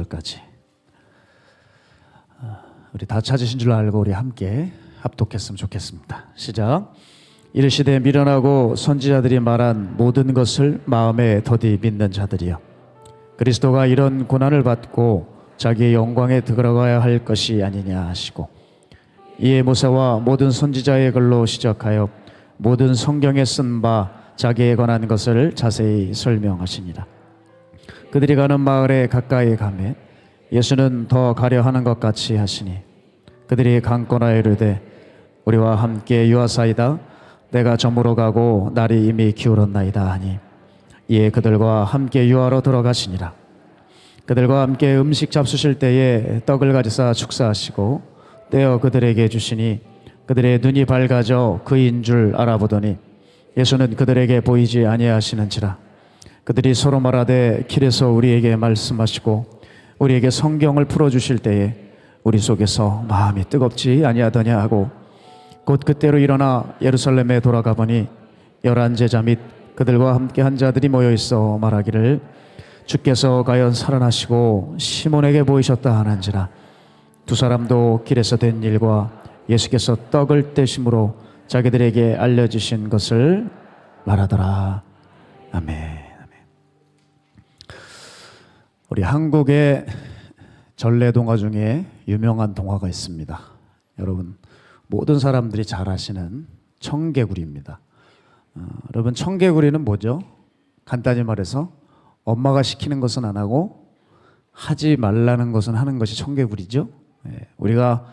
까지 우리 다 찾으신 줄 알고 우리 함께 합독했으면 좋겠습니다. 시작. 이르시되 미련하고 선지자들이 말한 모든 것을 마음에 더디 믿는 자들이여, 그리스도가 이런 고난을 받고 자기의 영광에 들어가야 할 것이 아니냐 하시고, 이에 모세와 모든 선지자의 글로 시작하여 모든 성경에 쓴 바 자기에 관한 것을 자세히 설명하시니라. 그들이 가는 마을에 가까이 가매 예수는 더 가려 하는 것 같이 하시니, 그들이 강권하여 이르되 우리와 함께 유하사이다. 내가 저물어 가고 날이 이미 기울었나이다 하니, 이에 그들과 함께 유하로 들어가시니라. 그들과 함께 음식 잡수실 때에 떡을 가지사 축사하시고 떼어 그들에게 주시니, 그들의 눈이 밝아져 그인 줄 알아보더니 예수는 그들에게 보이지 아니하시는지라. 그들이 서로 말하되 길에서 우리에게 말씀하시고 우리에게 성경을 풀어주실 때에 우리 속에서 마음이 뜨겁지 아니하더냐 하고, 곧 그때로 일어나 예루살렘에 돌아가 보니 11 제자 및 그들과 함께 한 자들이 모여 있어 말하기를 주께서 과연 살아나시고 시몬에게 보이셨다 하는지라. 두 사람도 길에서 된 일과 예수께서 떡을 떼심으로 자기들에게 알려주신 것을 말하더라. 아멘. 우리 한국의 전래 동화 중에 유명한 동화가 있습니다. 여러분 모든 사람들이 잘 아시는 청개구리입니다. 여러분 청개구리는 뭐죠? 간단히 말해서 엄마가 시키는 것은 안 하고 하지 말라는 것은 하는 것이 청개구리죠. 우리가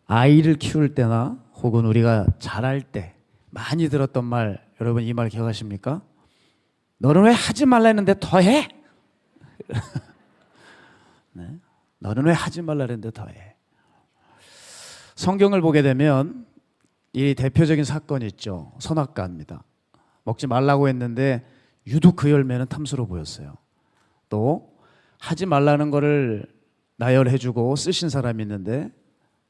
아이를 키울 때나 혹은 우리가 자랄 때 많이 들었던 말, 여러분 이 말 기억하십니까? 너는 왜 하지 말라 했는데 더 해? 네. 너는 왜 하지 말라 했는데 더 해? 성경을 보게 되면 이 대표적인 사건이 있죠. 선악과입니다. 먹지 말라고 했는데 유독 그 열매는 탐스러워 보였어요. 또 하지 말라는 거를 나열해주고 쓰신 사람이 있는데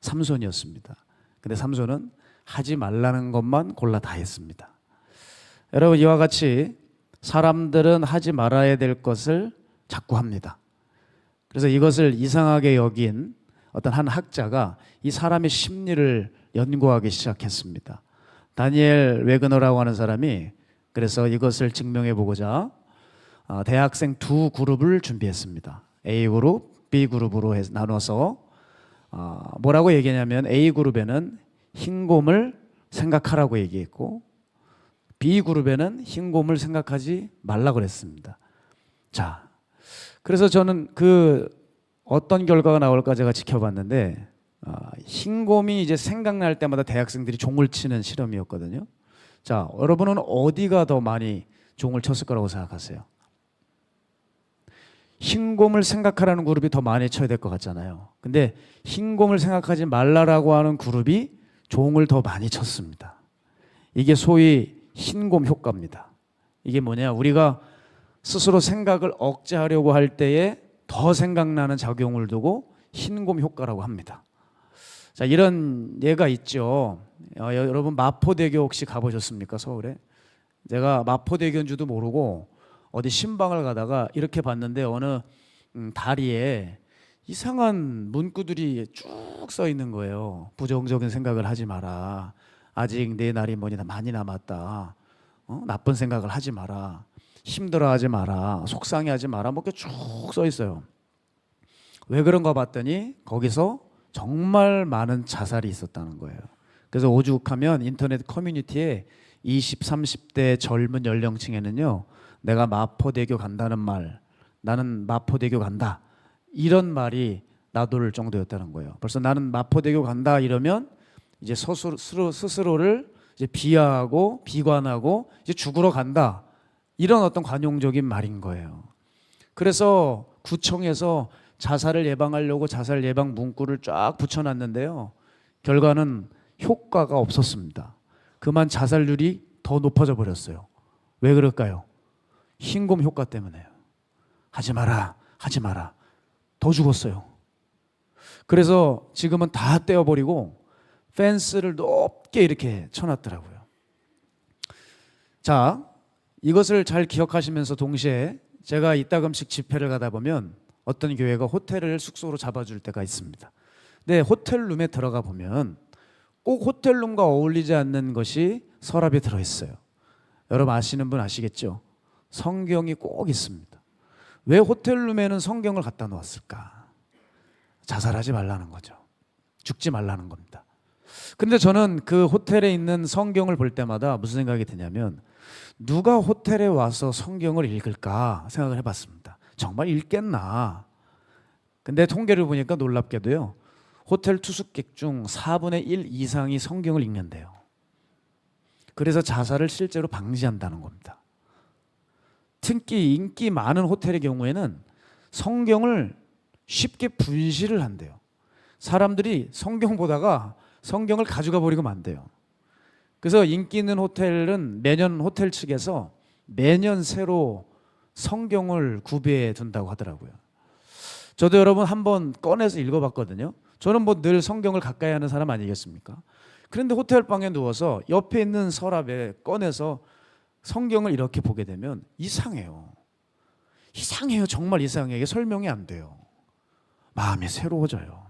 삼손이었습니다. 근데 삼손은 하지 말라는 것만 골라 다 했습니다. 여러분 이와 같이 사람들은 하지 말아야 될 것을 자꾸 합니다. 그래서 이것을 이상하게 여긴 어떤 한 학자가 이 사람의 심리를 연구하기 시작했습니다. 다니엘 웨그너라고 하는 사람이 그래서 이것을 증명해 보고자 대학생 두 그룹을 준비했습니다. A 그룹, B 그룹으로 나눠서 뭐라고 얘기하냐면 A 그룹에는 흰곰을 생각하라고 얘기했고 B 그룹에는 흰곰을 생각하지 말라고 그랬습니다. 자, 그래서 저는 그 어떤 결과가 나올까 제가 지켜봤는데 흰곰이 이제 생각날 때마다 대학생들이 종을 치는 실험이었거든요. 자, 여러분은 어디가 더 많이 종을 쳤을 거라고 생각하세요? 흰곰을 생각하라는 그룹이 더 많이 쳐야 될 것 같잖아요. 근데 흰곰을 생각하지 말라라고 하는 그룹이 종을 더 많이 쳤습니다. 이게 소위 흰곰 효과입니다. 이게 뭐냐, 우리가 스스로 생각을 억제하려고 할 때에 더 생각나는 작용을 두고 흰곰 효과라고 합니다. 자, 이런 예가 있죠. 여러분 마포대교 혹시 가보셨습니까? 서울에? 제가 마포대교인 줄도 모르고 어디 신방을 가다가 이렇게 봤는데 어느 다리에 이상한 문구들이 쭉 써 있는 거예요. 부정적인 생각을 하지 마라. 아직 내 날이 많이 남았다. 나쁜 생각을 하지 마라. 힘들어하지 마라. 속상해하지 마라. 뭐 이렇게 쭉 써 있어요. 왜 그런가 봤더니 거기서 정말 많은 자살이 있었다는 거예요. 그래서 오죽하면 인터넷 커뮤니티에 20, 30대 젊은 연령층에는요, 내가 마포대교 간다는 말, 나는 마포대교 간다, 이런 말이 나돌 정도였다는 거예요. 벌써 나는 마포대교 간다 이러면 이제 스스로를 이제 비하하고 비관하고 이제 죽으러 간다, 이런 어떤 관용적인 말인 거예요. 그래서 구청에서 자살을 예방하려고 자살 예방 문구를 쫙 붙여놨는데요, 결과는 효과가 없었습니다. 그만 자살률이 더 높아져 버렸어요. 왜 그럴까요? 흰곰 효과 때문에요. 하지 마라, 하지 마라. 더 죽었어요. 그래서 지금은 다 떼어버리고 펜스를 높게 이렇게 쳐놨더라고요. 자, 이것을 잘 기억하시면서 동시에 제가 이따금씩 집회를 가다 보면 어떤 교회가 호텔을 숙소로 잡아줄 때가 있습니다. 근데 호텔룸에 들어가 보면 꼭 호텔룸과 어울리지 않는 것이 서랍에 들어있어요. 여러분 아시는 분 아시겠죠? 성경이 꼭 있습니다. 왜 호텔룸에는 성경을 갖다 놓았을까? 자살하지 말라는 거죠. 죽지 말라는 겁니다. 근데 저는 그 호텔에 있는 성경을 볼 때마다 무슨 생각이 드냐면 누가 호텔에 와서 성경을 읽을까 생각을 해봤습니다. 정말 읽겠나? 근데 통계를 보니까 놀랍게도요, 호텔 투숙객 중 4분의 1 이상이 성경을 읽는데요. 그래서 자살을 실제로 방지한다는 겁니다. 특히 인기 많은 호텔의 경우에는 성경을 쉽게 분실을 한대요. 사람들이 성경 보다가 성경을 가져가 버리고 만대요. 그래서 인기 있는 호텔은 매년 호텔 측에서 매년 새로 성경을 구비해 둔다고 하더라고요. 저도 여러분 한번 꺼내서 읽어봤거든요. 저는 뭐 늘 성경을 가까이 하는 사람 아니겠습니까? 그런데 호텔 방에 누워서 옆에 있는 서랍에 꺼내서 성경을 이렇게 보게 되면 이상해요. 이상해요. 정말 이상해요. 이게 설명이 안 돼요. 마음이 새로워져요.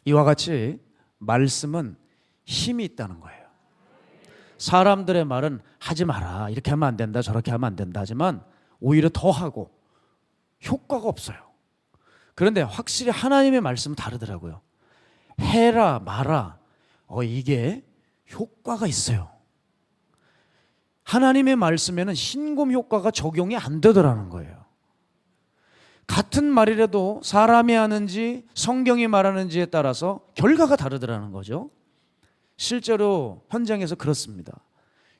이와 같이 말씀은 힘이 있다는 거예요. 사람들의 말은 하지 마라, 이렇게 하면 안 된다, 저렇게 하면 안 된다 하지만 오히려 더 하고 효과가 없어요. 그런데 확실히 하나님의 말씀은 다르더라고요. 해라 마라, 이게 효과가 있어요. 하나님의 말씀에는 신금 효과가 적용이 안 되더라는 거예요. 같은 말이라도 사람이 하는지 성경이 말하는지에 따라서 결과가 다르더라는 거죠. 실제로 현장에서 그렇습니다.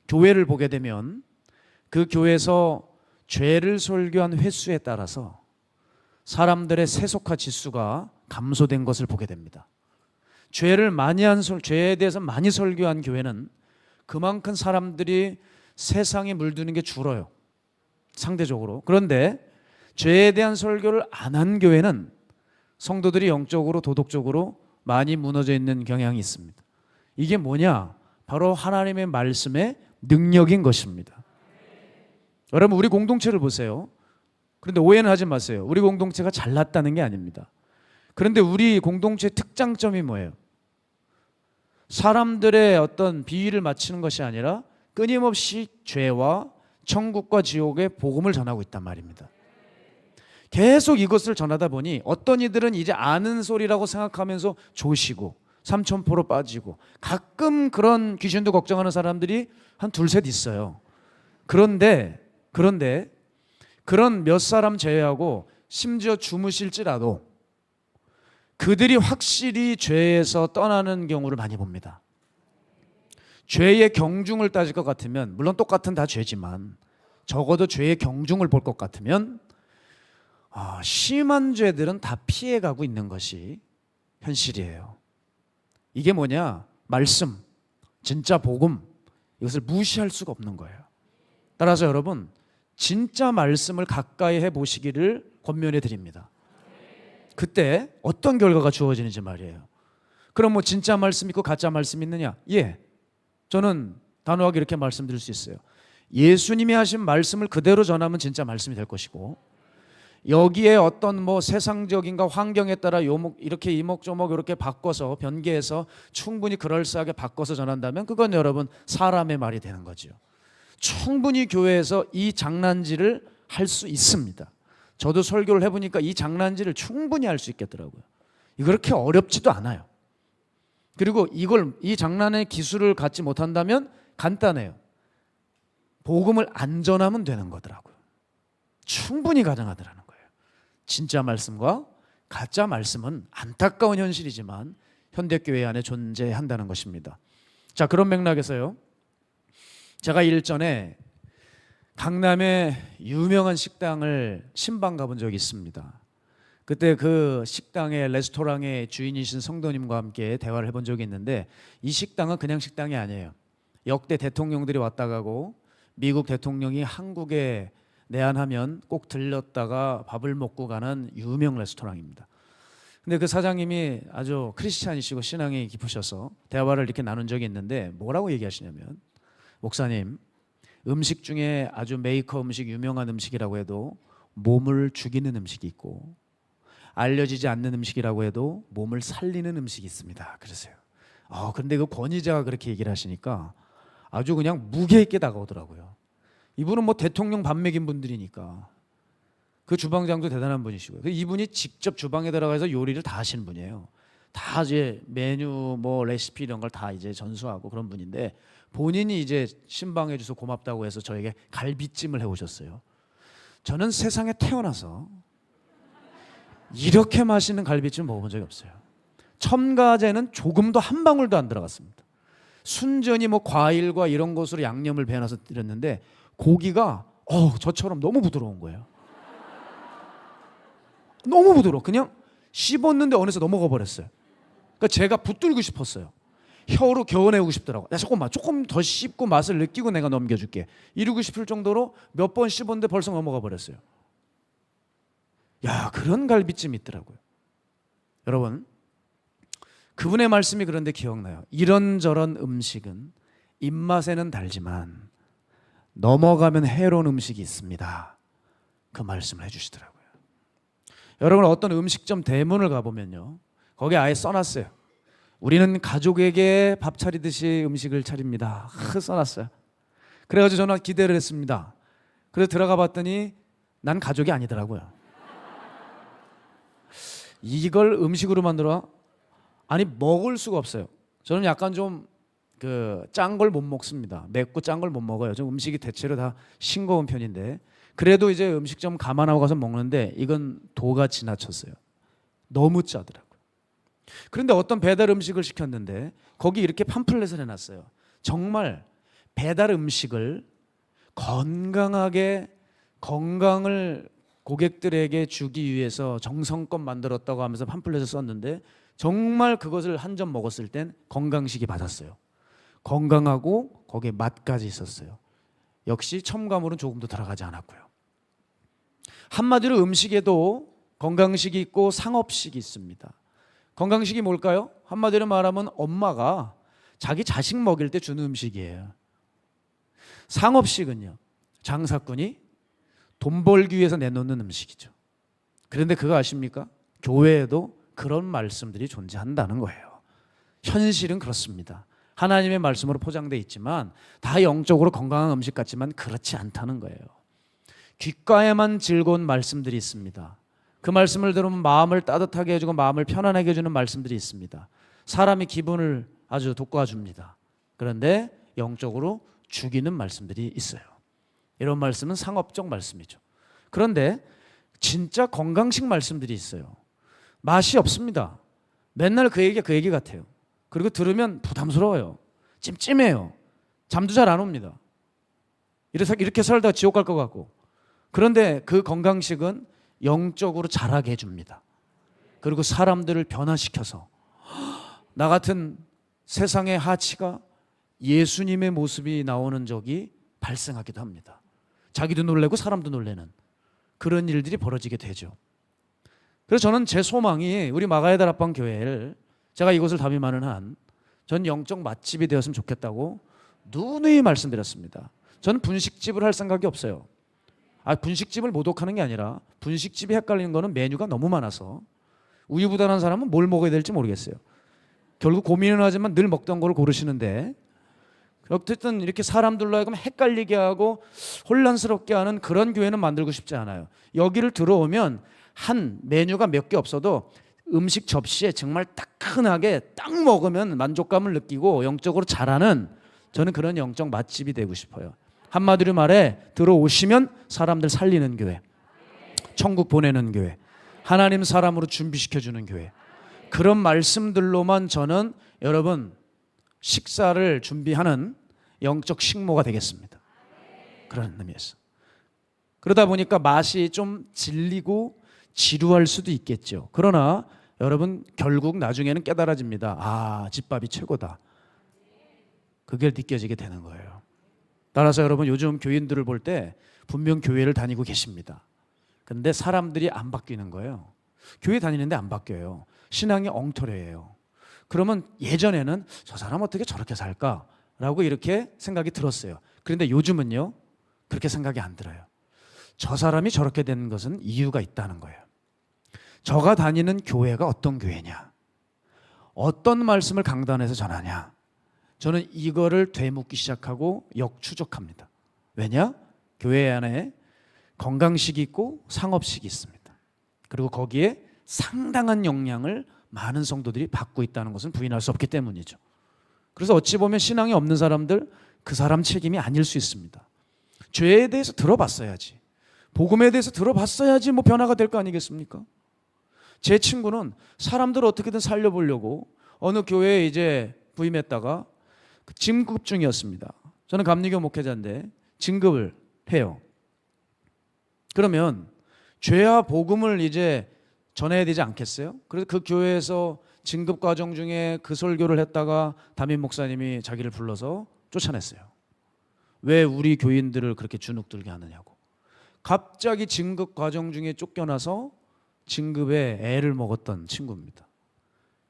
교회를 보게 되면 그 교회에서 죄를 설교한 횟수에 따라서 사람들의 세속화 지수가 감소된 것을 보게 됩니다. 죄에 대해서 많이 설교한 교회는 그만큼 사람들이 세상에 물드는 게 줄어요. 상대적으로. 그런데 죄에 대한 설교를 안 한 교회는 성도들이 영적으로 도덕적으로 많이 무너져 있는 경향이 있습니다. 이게 뭐냐? 바로 하나님의 말씀의 능력인 것입니다. 여러분 우리 공동체를 보세요. 그런데 오해는 하지 마세요. 우리 공동체가 잘났다는 게 아닙니다. 그런데 우리 공동체의 특장점이 뭐예요? 사람들의 어떤 비위를 맞추는 것이 아니라 끊임없이 죄와 천국과 지옥의 복음을 전하고 있단 말입니다. 계속 이것을 전하다 보니 어떤 이들은 이제 아는 소리라고 생각하면서 조시고 삼천포로 빠지고 가끔 그런 귀신도 걱정하는 사람들이 한 둘셋 있어요. 그런데 그런 몇 사람 제외하고 심지어 주무실지라도 그들이 확실히 죄에서 떠나는 경우를 많이 봅니다. 죄의 경중을 따질 것 같으면, 물론 똑같은 다 죄지만 적어도 죄의 경중을 볼 것 같으면 심한 죄들은 다 피해가고 있는 것이 현실이에요. 이게 뭐냐? 말씀, 진짜 복음, 이것을 무시할 수가 없는 거예요. 따라서 여러분 진짜 말씀을 가까이 해보시기를 권면해 드립니다. 그때 어떤 결과가 주어지는지 말이에요. 그럼 뭐 진짜 말씀 있고 가짜 말씀 있느냐? 예, 저는 단호하게 이렇게 말씀드릴 수 있어요. 예수님이 하신 말씀을 그대로 전하면 진짜 말씀이 될 것이고, 여기에 어떤 뭐 세상적인가 환경에 따라 이렇게 이목조목 이렇게 바꿔서 변개해서 충분히 그럴싸하게 바꿔서 전한다면 그건 여러분 사람의 말이 되는 거죠. 충분히 교회에서 이 장난질을 할 수 있습니다. 저도 설교를 해보니까 이 장난질을 충분히 할 수 있겠더라고요. 이거 그렇게 어렵지도 않아요. 그리고 이 장난의 기술을 갖지 못한다면 간단해요. 복음을 안 전하면 되는 거더라고요. 충분히 가능하더라는 거예요. 진짜 말씀과 가짜 말씀은 안타까운 현실이지만 현대교회 안에 존재한다는 것입니다. 자, 그런 맥락에서요, 제가 일전에 강남의 유명한 식당을 신방 가본 적이 있습니다. 그때 그 식당의 레스토랑의 주인이신 성도님과 함께 대화를 해본 적이 있는데, 이 식당은 그냥 식당이 아니에요. 역대 대통령들이 왔다 가고 미국 대통령이 한국에 내한하면 꼭 들렸다가 밥을 먹고 가는 유명 레스토랑입니다. 근데 그 사장님이 아주 크리스찬이시고 신앙이 깊으셔서 대화를 이렇게 나눈 적이 있는데 뭐라고 얘기하시냐면, 목사님, 음식 중에 아주 메이커 음식, 유명한 음식이라고 해도 몸을 죽이는 음식이 있고 알려지지 않는 음식이라고 해도 몸을 살리는 음식이 있습니다. 그러세요. 근데 그 권위자가 그렇게 얘기를 하시니까 아주 그냥 무게 있게 다가오더라고요. 이분은 뭐 대통령 밥 먹인 분들이니까. 그 주방장도 대단한 분이시고요. 이분이 직접 주방에 들어가서 요리를 다 하시는 분이에요. 다 이제 메뉴 뭐 레시피 이런 걸 다 이제 전수하고 그런 분인데 본인이 이제 신방해 주셔서 고맙다고 해서 저에게 갈비찜을 해 오셨어요. 저는 세상에 태어나서 이렇게 맛있는 갈비찜 먹어본 적이 없어요. 첨가제는 조금도 한 방울도 안 들어갔습니다. 순전히 뭐 과일과 이런 것으로 양념을 배워놔서 드렸는데 고기가 저처럼 너무 부드러운 거예요. 너무 부드러워. 그냥 씹었는데 어느새 넘어가 버렸어요. 그러니까 제가 붙들고 싶었어요. 혀로 겨워내고 싶더라고. 야, 조금 더 씹고 맛을 느끼고 내가 넘겨줄게. 이러고 싶을 정도로 몇 번 씹었는데 벌써 넘어가 버렸어요. 야, 그런 갈비찜이 있더라고요. 여러분, 그분의 말씀이 그런데 기억나요. 이런저런 음식은 입맛에는 달지만 넘어가면 해로운 음식이 있습니다. 그 말씀을 해주시더라고요. 여러분, 어떤 음식점 대문을 가보면요, 거기에 아예 써놨어요. 우리는 가족에게 밥 차리듯이 음식을 차립니다. 써놨어요. 그래가지고 저는 기대를 했습니다. 그래서 들어가 봤더니 난 가족이 아니더라고요. 이걸 음식으로 만들어? 아니, 먹을 수가 없어요. 저는 약간 좀 짠 걸 못 먹습니다. 맵고 짠 걸 못 먹어요. 좀 음식이 대체로 다 싱거운 편인데 그래도 이제 음식점 감안하고 가서 먹는데 이건 도가 지나쳤어요. 너무 짜더라고요. 그런데 어떤 배달 음식을 시켰는데 거기 이렇게 팜플렛을 해놨어요. 정말 배달 음식을 건강을 고객들에게 주기 위해서 정성껏 만들었다고 하면서 팜플렛을 썼는데 정말 그것을 한 점 먹었을 땐 건강식이 맞았어요. 건강하고 거기에 맛까지 있었어요. 역시 첨가물은 조금도 들어가지 않았고요. 한마디로 음식에도 건강식이 있고 상업식이 있습니다. 건강식이 뭘까요? 한마디로 말하면 엄마가 자기 자식 먹일 때 주는 음식이에요. 상업식은요, 장사꾼이 돈 벌기 위해서 내놓는 음식이죠. 그런데 그거 아십니까? 교회에도 그런 말씀들이 존재한다는 거예요. 현실은 그렇습니다. 하나님의 말씀으로 포장되어 있지만 다 영적으로 건강한 음식 같지만 그렇지 않다는 거예요. 귓가에만 즐거운 말씀들이 있습니다. 그 말씀을 들으면 마음을 따뜻하게 해주고 마음을 편안하게 해주는 말씀들이 있습니다. 사람의 기분을 아주 돋궈줍니다. 그런데 영적으로 죽이는 말씀들이 있어요. 이런 말씀은 상업적 말씀이죠. 그런데 진짜 건강식 말씀들이 있어요. 맛이 없습니다. 맨날 그 얘기 같아요. 그리고 들으면 부담스러워요. 찜찜해요. 잠도 잘 안 옵니다. 이렇게 살다가 지옥 갈 것 같고. 그런데 그 건강식은 영적으로 자라게 해줍니다. 그리고 사람들을 변화시켜서 나 같은 세상의 하치가 예수님의 모습이 나오는 적이 발생하기도 합니다. 자기도 놀래고 사람도 놀래는 그런 일들이 벌어지게 되죠. 그래서 저는 제 소망이 우리 마가야들 앞방 교회를 제가 이곳을 담임하는 한 전 영적 맛집이 되었으면 좋겠다고 누누이 말씀드렸습니다. 저는 분식집을 할 생각이 없어요. 분식집을 모독하는 게 아니라 분식집이 헷갈리는 거는 메뉴가 너무 많아서 우유부단한 사람은 뭘 먹어야 될지 모르겠어요. 결국 고민은 하지만 늘 먹던 걸 고르시는데 어쨌든 이렇게 사람들로 하여금 헷갈리게 하고 혼란스럽게 하는 그런 교회는 만들고 싶지 않아요. 여기를 들어오면 한 메뉴가 몇 개 없어도 음식 접시에 정말 따끈하게 딱 먹으면 만족감을 느끼고 영적으로 자라는 저는 그런 영적 맛집이 되고 싶어요. 한마디로 말해 들어오시면 사람들 살리는 교회, 천국 보내는 교회, 하나님 사람으로 준비시켜주는 교회, 그런 말씀들로만 저는 여러분 식사를 준비하는 영적 식모가 되겠습니다. 그런 의미에서. 그러다 보니까 맛이 좀 질리고 지루할 수도 있겠죠. 그러나 여러분 결국 나중에는 깨달아집니다. 집밥이 최고다. 그게 느껴지게 되는 거예요. 따라서 여러분 요즘 교인들을 볼 때 분명 교회를 다니고 계십니다. 그런데 사람들이 안 바뀌는 거예요. 교회 다니는데 안 바뀌어요. 신앙이 엉터리예요. 그러면 예전에는 저 사람 어떻게 저렇게 살까라고 이렇게 생각이 들었어요. 그런데 요즘은요 그렇게 생각이 안 들어요. 저 사람이 저렇게 되는 것은 이유가 있다는 거예요. 저가 다니는 교회가 어떤 교회냐, 어떤 말씀을 강단에서 전하냐, 저는 이거를 되묻기 시작하고 역추적합니다. 왜냐? 교회 안에 건강식이 있고 상업식이 있습니다. 그리고 거기에 상당한 영향을 많은 성도들이 받고 있다는 것은 부인할 수 없기 때문이죠. 그래서 어찌 보면 신앙이 없는 사람들, 그 사람 책임이 아닐 수 있습니다. 죄에 대해서 들어봤어야지, 복음에 대해서 들어봤어야지 뭐 변화가 될 거 아니겠습니까? 제 친구는 사람들을 어떻게든 살려보려고 어느 교회에 이제 부임했다가 진급 중이었습니다. 저는 감리교 목회자인데 진급을 해요. 그러면 죄와 복음을 이제 전해야 되지 않겠어요? 그래서 그 교회에서 진급 과정 중에 그 설교를 했다가 담임 목사님이 자기를 불러서 쫓아냈어요. 왜 우리 교인들을 그렇게 주눅들게 하느냐고. 갑자기 진급 과정 중에 쫓겨나서 진급에 애를 먹었던 친구입니다.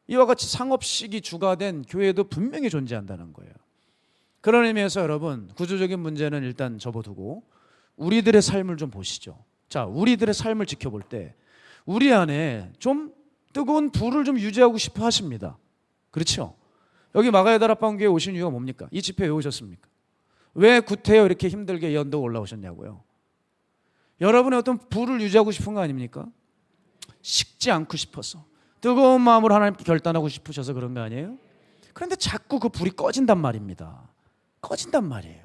이와 같이 상업식이 주가 된 교회도 분명히 존재한다는 거예요. 그런 의미에서 여러분, 구조적인 문제는 일단 접어두고 우리들의 삶을 좀 보시죠. 자, 우리들의 삶을 지켜볼 때 우리 안에 좀 뜨거운 불을 좀 유지하고 싶어 하십니다. 그렇죠? 여기 마가야다락방교회 오신 이유가 뭡니까? 이 집회 왜 오셨습니까? 왜 구태여 이렇게 힘들게 연도 올라오셨냐고요? 여러분의 어떤 불을 유지하고 싶은 거 아닙니까? 식지 않고 싶어서, 뜨거운 마음으로 하나님께 결단하고 싶으셔서 그런 거 아니에요? 그런데 자꾸 그 불이 꺼진단 말입니다. 꺼진단 말이에요.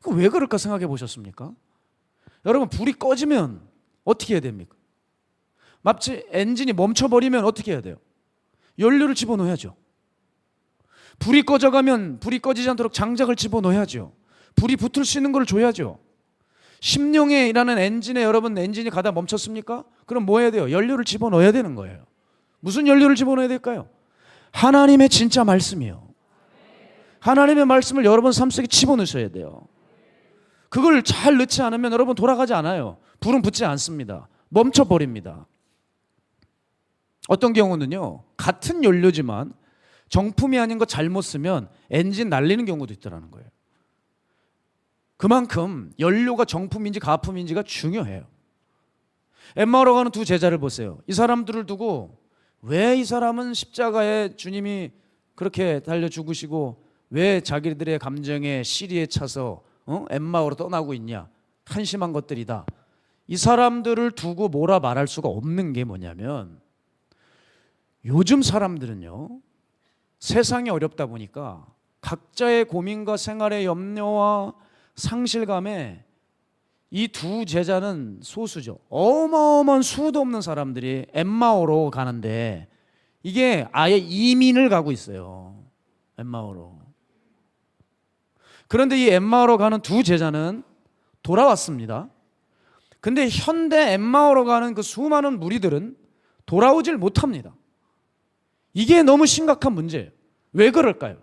왜 그럴까 생각해 보셨습니까? 여러분, 불이 꺼지면 어떻게 해야 됩니까? 마치 엔진이 멈춰버리면 어떻게 해야 돼요? 연료를 집어넣어야죠. 불이 꺼져가면 불이 꺼지지 않도록 장작을 집어넣어야죠. 불이 붙을 수 있는 걸 줘야죠. 심령에 일하는 엔진에 여러분 엔진이 가다 멈췄습니까? 그럼 뭐 해야 돼요? 연료를 집어넣어야 되는 거예요. 무슨 연료를 집어넣어야 될까요? 하나님의 진짜 말씀이요. 하나님의 말씀을 여러분 삶 속에 집어넣으셔야 돼요. 그걸 잘 넣지 않으면 여러분 돌아가지 않아요. 불은 붙지 않습니다. 멈춰버립니다. 어떤 경우는요, 같은 연료지만 정품이 아닌 거 잘못 쓰면 엔진 날리는 경우도 있더라는 거예요. 그만큼 연료가 정품인지 가품인지가 중요해요. 엠마오로 가는 두 제자를 보세요. 이 사람들을 두고 왜 이 사람은 십자가에 주님이 그렇게 달려 죽으시고 왜 자기들의 감정에 시리에 차서 엠마오로 떠나고 있냐, 한심한 것들이다. 이 사람들을 두고 뭐라 말할 수가 없는 게 뭐냐면, 요즘 사람들은요, 세상이 어렵다 보니까 각자의 고민과 생활의 염려와 상실감에 이 두 제자는 소수죠. 어마어마한 수도 없는 사람들이 엠마오로 가는데 이게 아예 이민을 가고 있어요. 엠마오로. 그런데 이 엠마오로 가는 두 제자는 돌아왔습니다. 근데 현대 엠마오로 가는 그 수많은 무리들은 돌아오질 못합니다. 이게 너무 심각한 문제예요. 왜 그럴까요?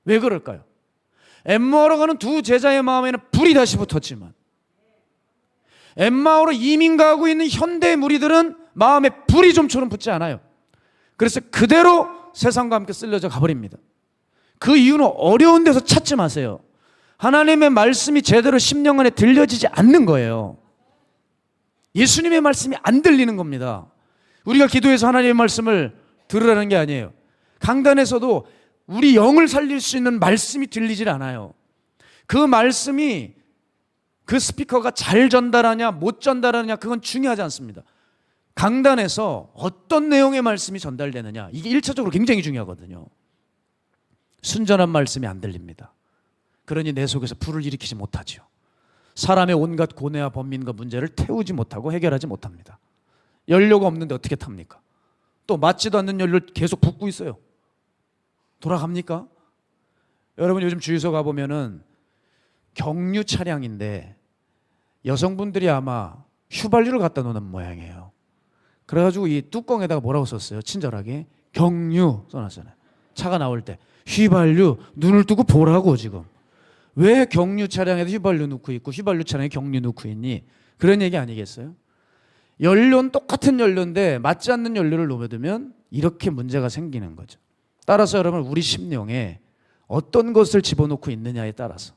왜 그럴까요? 엠마오로 가는 두 제자의 마음에는 불이 다시 붙었지만 엠마오로 이민 가고 있는 현대 무리들은 마음에 불이 좀처럼 붙지 않아요. 그래서 그대로 세상과 함께 쓸려져 가버립니다. 그 이유는 어려운 데서 찾지 마세요. 하나님의 말씀이 제대로 심령 안에 들려지지 않는 거예요. 예수님의 말씀이 안 들리는 겁니다. 우리가 기도해서 하나님의 말씀을 들으라는 게 아니에요. 강단에서도 우리 영을 살릴 수 있는 말씀이 들리질 않아요. 그 말씀이 그 스피커가 잘 전달하냐 못 전달하냐 그건 중요하지 않습니다. 강단에서 어떤 내용의 말씀이 전달되느냐, 이게 1차적으로 굉장히 중요하거든요. 순전한 말씀이 안 들립니다. 그러니 내 속에서 불을 일으키지 못하죠. 사람의 온갖 고뇌와 번민과 문제를 태우지 못하고 해결하지 못합니다. 연료가 없는데 어떻게 탑니까? 또 맞지도 않는 연료를 계속 붓고 있어요. 돌아갑니까? 여러분, 요즘 주유소 가보면은 경유 차량인데 여성분들이 아마 휘발유를 갖다 놓는 모양이에요. 그래가지고 이 뚜껑에다가 뭐라고 썼어요? 친절하게 경유 써놨잖아요. 차가 나올 때 휘발유 눈을 뜨고 보라고. 지금 왜 경유 차량에도 휘발유 넣고 있고 휘발유 차량에 경유 넣고 있니? 그런 얘기 아니겠어요? 연료는 똑같은 연료인데 맞지 않는 연료를 넣으면 이렇게 문제가 생기는 거죠. 따라서 여러분, 우리 심령에 어떤 것을 집어넣고 있느냐에 따라서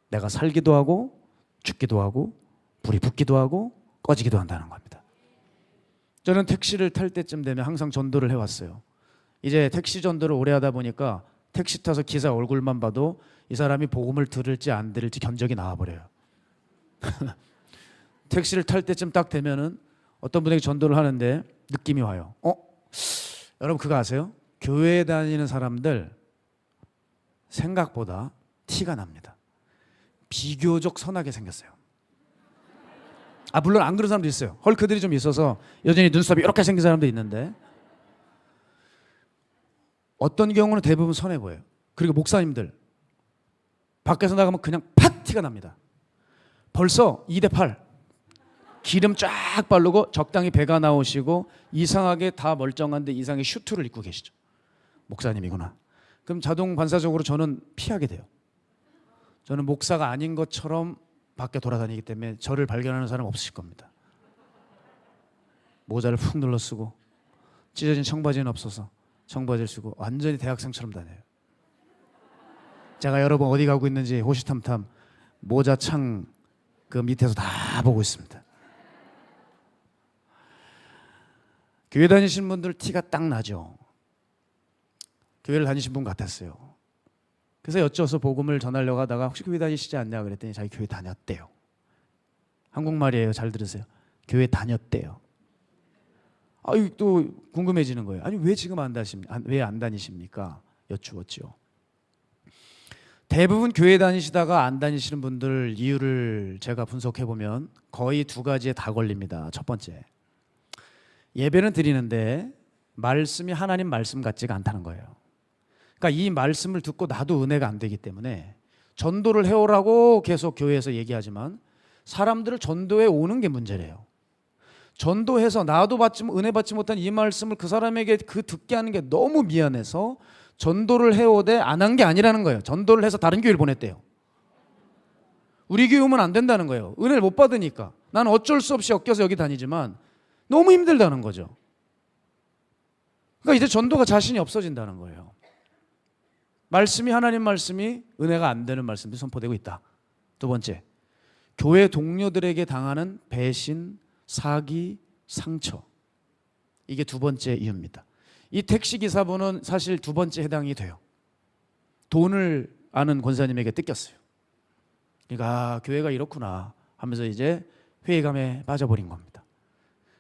내가 살기도 하고 죽기도 하고 불이 붙기도 하고 꺼지기도 한다는 겁니다. 저는 택시를 탈 때쯤 되면 항상 전도를 해왔어요. 이제 택시 전도를 오래 하다 보니까 택시 타서 기사 얼굴만 봐도 이 사람이 복음을 들을지 안 들을지 견적이 나와버려요. 택시를 탈 때쯤 딱 되면은 어떤 분에게 전도를 하는데 느낌이 와요. 여러분 그거 아세요? 교회에 다니는 사람들 생각보다 티가 납니다. 비교적 선하게 생겼어요. 물론 안 그런 사람도 있어요. 헐크들이 좀 있어서 여전히 눈썹이 이렇게 생긴 사람도 있는데 어떤 경우는 대부분 선해 보여요. 그리고 목사님들 밖에서 나가면 그냥 팍 티가 납니다. 벌써 2대8 기름 쫙 바르고 적당히 배가 나오시고 이상하게 다 멀쩡한데 이상하게 슈트를 입고 계시죠. 목사님이구나. 그럼 자동 반사적으로 저는 피하게 돼요. 저는 목사가 아닌 것처럼 밖에 돌아다니기 때문에 저를 발견하는 사람 없으실 겁니다. 모자를 푹 눌러 쓰고 찢어진 청바지는 없어서 청바지를 쓰고 완전히 대학생처럼 다녀요. 제가 여러분 어디 가고 있는지 호시탐탐 모자 창 그 밑에서 다 보고 있습니다. 교회 다니시는 분들 티가 딱 나죠. 교회를 다니신 분 같았어요. 그래서 여쭤서 복음을 전하려고 하다가 혹시 교회 다니시지 않냐 그랬더니 자기 교회 다녔대요. 한국말이에요. 잘 들으세요. 교회 다녔대요. 또 궁금해지는 거예요. 왜 지금 왜 안 다니십니까? 여쭈었죠. 대부분 교회 다니시다가 안 다니시는 분들 이유를 제가 분석해 보면 거의 두 가지에 다 걸립니다. 첫 번째, 예배는 드리는데 말씀이 하나님 말씀 같지가 않다는 거예요. 그러니까 이 말씀을 듣고 나도 은혜가 안 되기 때문에 전도를 해오라고 계속 교회에서 얘기하지만 사람들을 전도해 오는 게 문제래요. 전도해서 나도 은혜 받지 못한 이 말씀을 그 사람에게 듣게 하는 게 너무 미안해서 전도를 해오되 안 한 게 아니라는 거예요. 전도를 해서 다른 교회를 보냈대요. 우리 교회 오면 안 된다는 거예요. 은혜를 못 받으니까. 나는 어쩔 수 없이 엮여서 여기 다니지만 너무 힘들다는 거죠. 그러니까 이제 전도가 자신이 없어진다는 거예요. 말씀이 하나님 말씀이 은혜가 안 되는 말씀이 선포되고 있다. 두 번째, 교회 동료들에게 당하는 배신, 사기, 상처. 이게 두 번째 이유입니다. 이 택시기사분은 사실 두 번째 해당이 돼요. 돈을 아는 권사님에게 뜯겼어요. 그러니까 교회가 이렇구나 하면서 이제 회의감에 빠져버린 겁니다.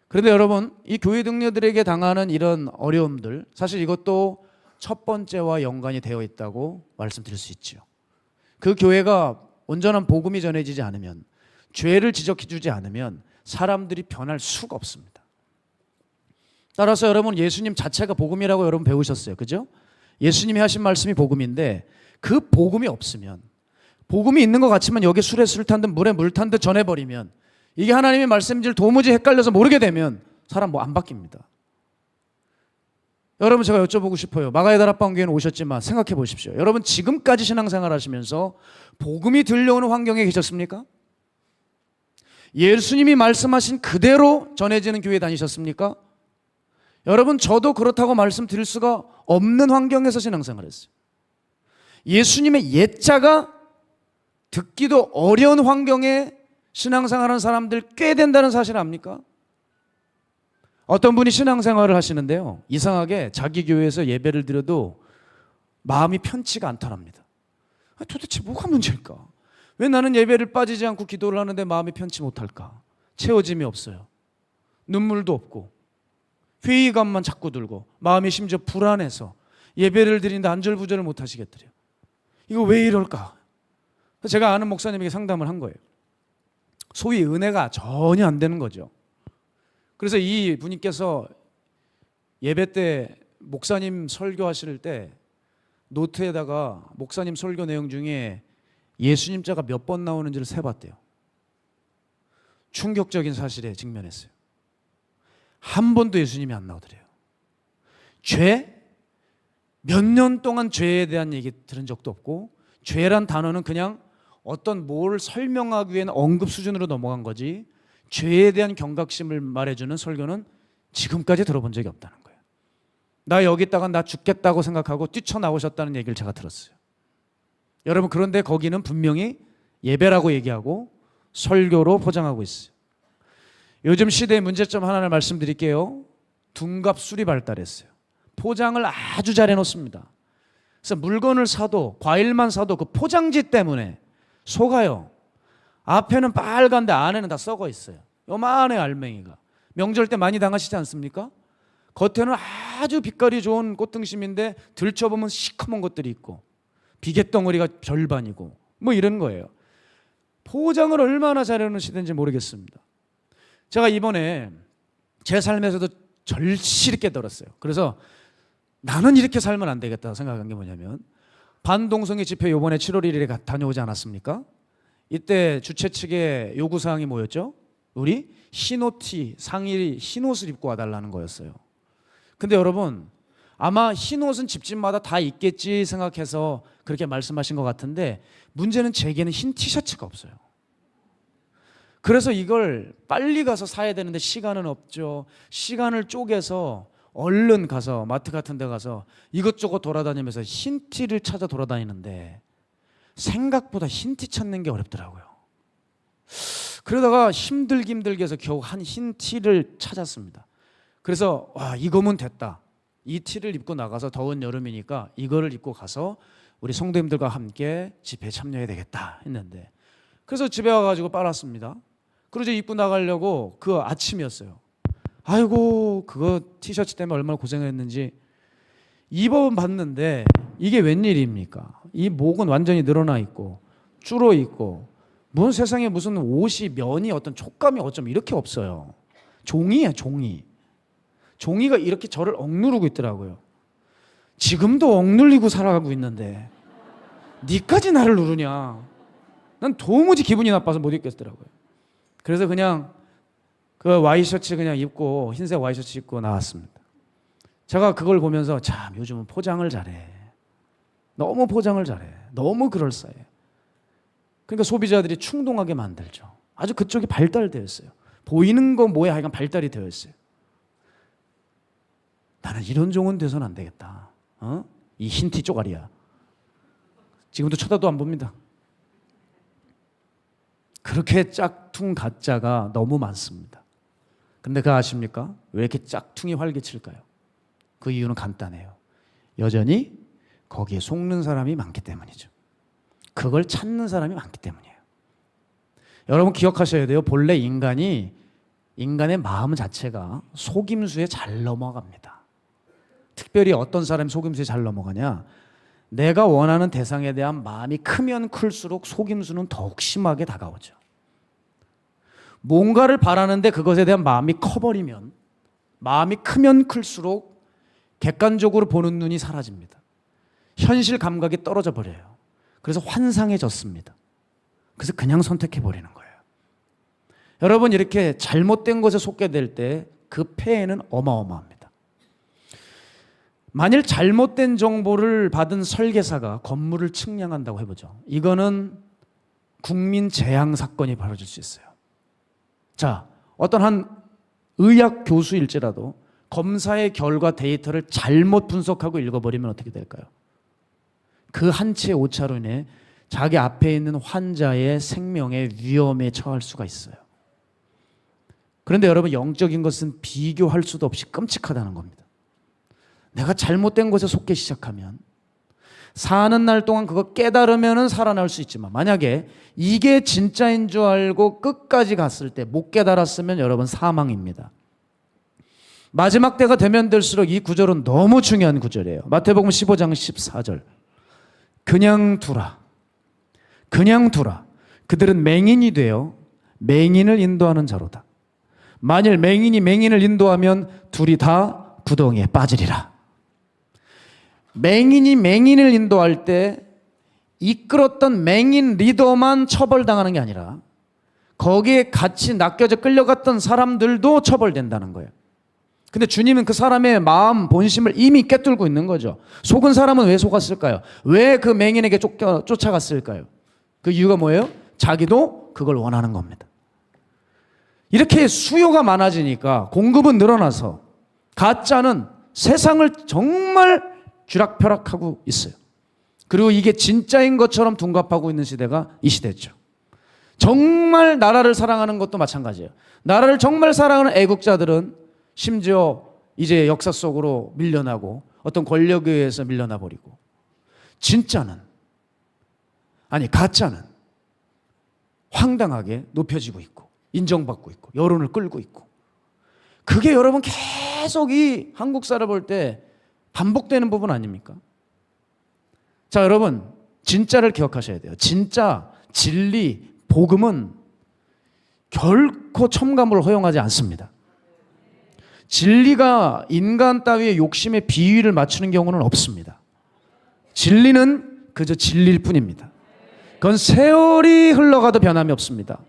그런데 여러분, 이 교회 동료들에게 당하는 이런 어려움들, 사실 이것도 첫 번째와 연관이 되어 있다고 말씀드릴 수 있죠. 그 교회가 온전한 복음이 전해지지 않으면, 죄를 지적해주지 않으면 사람들이 변할 수가 없습니다. 따라서 여러분, 예수님 자체가 복음이라고 여러분 배우셨어요. 그죠? 예수님이 하신 말씀이 복음인데 그 복음이 없으면, 복음이 있는 것 같지만 여기 술에 술 탄 듯 물에 물 탄 듯 전해버리면, 이게 하나님의 말씀인지를 도무지 헷갈려서 모르게 되면 사람 안 바뀝니다. 여러분, 제가 여쭤보고 싶어요. 마가의 다락방교회는 오셨지만 생각해 보십시오. 여러분, 지금까지 신앙생활 하시면서 복음이 들려오는 환경에 계셨습니까? 예수님이 말씀하신 그대로 전해지는 교회 다니셨습니까? 여러분, 저도 그렇다고 말씀드릴 수가 없는 환경에서 신앙생활 했어요. 예수님의 옛자가 듣기도 어려운 환경에 신앙생활하는 사람들 꽤 된다는 사실 압니까? 어떤 분이 신앙생활을 하시는데요, 이상하게 자기 교회에서 예배를 드려도 마음이 편치가 않더랍니다. 도대체 뭐가 문제일까? 왜 나는 예배를 빠지지 않고 기도를 하는데 마음이 편치 못할까? 채워짐이 없어요. 눈물도 없고 회의감만 자꾸 들고 마음이 심지어 불안해서 예배를 드리는데 안절부절을 못 하시겠더래요. 이거 왜 이럴까? 제가 아는 목사님에게 상담을 한 거예요. 소위 은혜가 전혀 안 되는 거죠. 그래서 이 분께서 예배 때 목사님 설교하실 때 노트에다가 목사님 설교 내용 중에 예수님 자가 몇 번 나오는지를 세봤대요. 충격적인 사실에 직면했어요. 한 번도 예수님이 안 나오더래요. 죄? 몇 년 동안 죄에 대한 얘기 들은 적도 없고, 죄란 단어는 그냥 어떤 뭘 설명하기 위한 언급 수준으로 넘어간 거지, 죄에 대한 경각심을 말해주는 설교는 지금까지 들어본 적이 없다는 거예요. 나 여기 있다가 나 죽겠다고 생각하고 뛰쳐나오셨다는 얘기를 제가 들었어요. 여러분, 그런데 거기는 분명히 예배라고 얘기하고 설교로 포장하고 있어요. 요즘 시대의 문제점 하나를 말씀드릴게요. 둔갑술이 발달했어요. 포장을 아주 잘 해놓습니다. 그래서 물건을 사도 과일만 사도 그 포장지 때문에 속아요. 앞에는 빨간데 안에는 다 썩어 있어요. 요만해 알맹이가. 명절 때 많이 당하시지 않습니까? 겉에는 아주 빛깔이 좋은 꽃등심인데 들춰보면 시커먼 것들이 있고 비계덩어리가 절반이고 뭐 이런 거예요. 포장을 얼마나 잘해놓은 시대인지 모르겠습니다. 제가 이번에 제 삶에서도 절실히 깨달았어요. 그래서 나는 이렇게 살면 안 되겠다 생각한 게 뭐냐면, 반동성애 집회 이번에 7월 1일에 다녀오지 않았습니까? 이때 주최 측의 요구사항이 뭐였죠? 우리 흰옷이 상의 흰옷을 입고 와달라는 거였어요. 근데 여러분, 아마 흰옷은 집집마다 다 있겠지 생각해서 그렇게 말씀하신 것 같은데, 문제는 제게는 흰 티셔츠가 없어요. 그래서 이걸 빨리 가서 사야 되는데 시간은 없죠. 시간을 쪼개서 얼른 가서 마트 같은 데 가서 이것저것 돌아다니면서 흰 티를 찾아 돌아다니는데 생각보다 흰 티 찾는 게 어렵더라고요. 그러다가 힘들게 해서 겨우 한 흰 티를 찾았습니다. 그래서 와, 이거면 됐다. 이 티를 입고 나가서 더운 여름이니까 이거를 입고 가서 우리 성도님들과 함께 집회에 참여해야 되겠다 했는데, 그래서 집에 와가지고 빨았습니다. 그러자 입고 나가려고 그 아침이었어요. 아이고, 그거 티셔츠 때문에 얼마나 고생을 했는지 입어봤는데 이게 웬일입니까? 이 목은 완전히 늘어나 있고 줄어 있고, 무슨 세상에 무슨 옷이 면이 어떤 촉감이 어쩜 이렇게 없어요. 종이야, 종이. 종이가 이렇게 저를 억누르고 있더라고요. 지금도 억눌리고 살아가고 있는데 니까지 나를 누르냐. 난 도무지 기분이 나빠서 못 입겠더라고요. 그래서 그냥 그 와이셔츠 그냥 입고, 흰색 와이셔츠 입고 나왔습니다. 제가 그걸 보면서 참 요즘은 포장을 잘해. 너무 포장을 잘해. 너무 그럴싸해. 그러니까 소비자들이 충동하게 만들죠. 아주 그쪽이 발달되어 있어요. 보이는 거 뭐야 하여간 발달이 되어 있어요. 나는 이런 종은 돼서는 안 되겠다. 이 흰티 쪼가리야. 지금도 쳐다도 안 봅니다. 그렇게 짝퉁 가짜가 너무 많습니다. 근데 그거 아십니까? 왜 이렇게 짝퉁이 활기칠까요? 그 이유는 간단해요. 여전히 거기에 속는 사람이 많기 때문이죠. 그걸 찾는 사람이 많기 때문이에요. 여러분 기억하셔야 돼요. 본래 인간의 마음 자체가 속임수에 잘 넘어갑니다. 특별히 어떤 사람이 속임수에 잘 넘어가냐? 내가 원하는 대상에 대한 마음이 크면 클수록 속임수는 더욱 심하게 다가오죠. 뭔가를 바라는데 그것에 대한 마음이 커버리면, 마음이 크면 클수록 객관적으로 보는 눈이 사라집니다. 현실 감각이 떨어져 버려요. 그래서 환상해졌습니다. 그래서 그냥 선택해버리는 거예요. 여러분, 이렇게 잘못된 것에 속게 될 때 그 폐해는 어마어마합니다. 만일 잘못된 정보를 받은 설계사가 건물을 측량한다고 해보죠. 이거는 국민 재앙 사건이 벌어질 수 있어요. 자, 어떤 한 의학 교수일지라도 검사의 결과 데이터를 잘못 분석하고 읽어버리면 어떻게 될까요? 그 한 치의 오차로 인해 자기 앞에 있는 환자의 생명의 위험에 처할 수가 있어요. 그런데 여러분, 영적인 것은 비교할 수도 없이 끔찍하다는 겁니다. 내가 잘못된 것에 속기 시작하면 사는 날 동안 그거 깨달으면 살아날 수 있지만, 만약에 이게 진짜인 줄 알고 끝까지 갔을 때 못 깨달았으면 여러분 사망입니다. 마지막 때가 되면 될수록 이 구절은 너무 중요한 구절이에요. 마태복음 15장 14절. 그냥 두라. 그냥 두라. 그들은 맹인이 되어 맹인을 인도하는 자로다. 만일 맹인이 맹인을 인도하면 둘이 다 구덩이에 빠지리라. 맹인이 맹인을 인도할 때 이끌었던 맹인 리더만 처벌당하는 게 아니라 거기에 같이 낚여져 끌려갔던 사람들도 처벌된다는 거예요. 근데 주님은 그 사람의 마음 본심을 이미 꿰뚫고 있는 거죠. 속은 사람은 왜 속았을까요? 왜 그 맹인에게 쫓아갔을까요? 그 이유가 뭐예요? 자기도 그걸 원하는 겁니다. 이렇게 수요가 많아지니까 공급은 늘어나서 가짜는 세상을 정말 쥐락펴락하고 있어요. 그리고 이게 진짜인 것처럼 둔갑하고 있는 시대가 이 시대죠. 정말 나라를 사랑하는 것도 마찬가지예요. 나라를 정말 사랑하는 애국자들은 심지어 이제 역사 속으로 밀려나고 어떤 권력에 의해서 밀려나 버리고, 진짜는, 아니 가짜는 황당하게 높여지고 있고 인정받고 있고 여론을 끌고 있고, 그게 여러분 계속 이 한국사를 볼 때 반복되는 부분 아닙니까? 자, 여러분 진짜를 기억하셔야 돼요. 진짜, 진리, 복음은 결코 첨가물을 허용하지 않습니다. 진리가 인간 따위의 욕심에 비위를 맞추는 경우는 없습니다. 진리는 그저 진리일 뿐입니다. 그건 세월이 흘러가도 변함이 없습니다.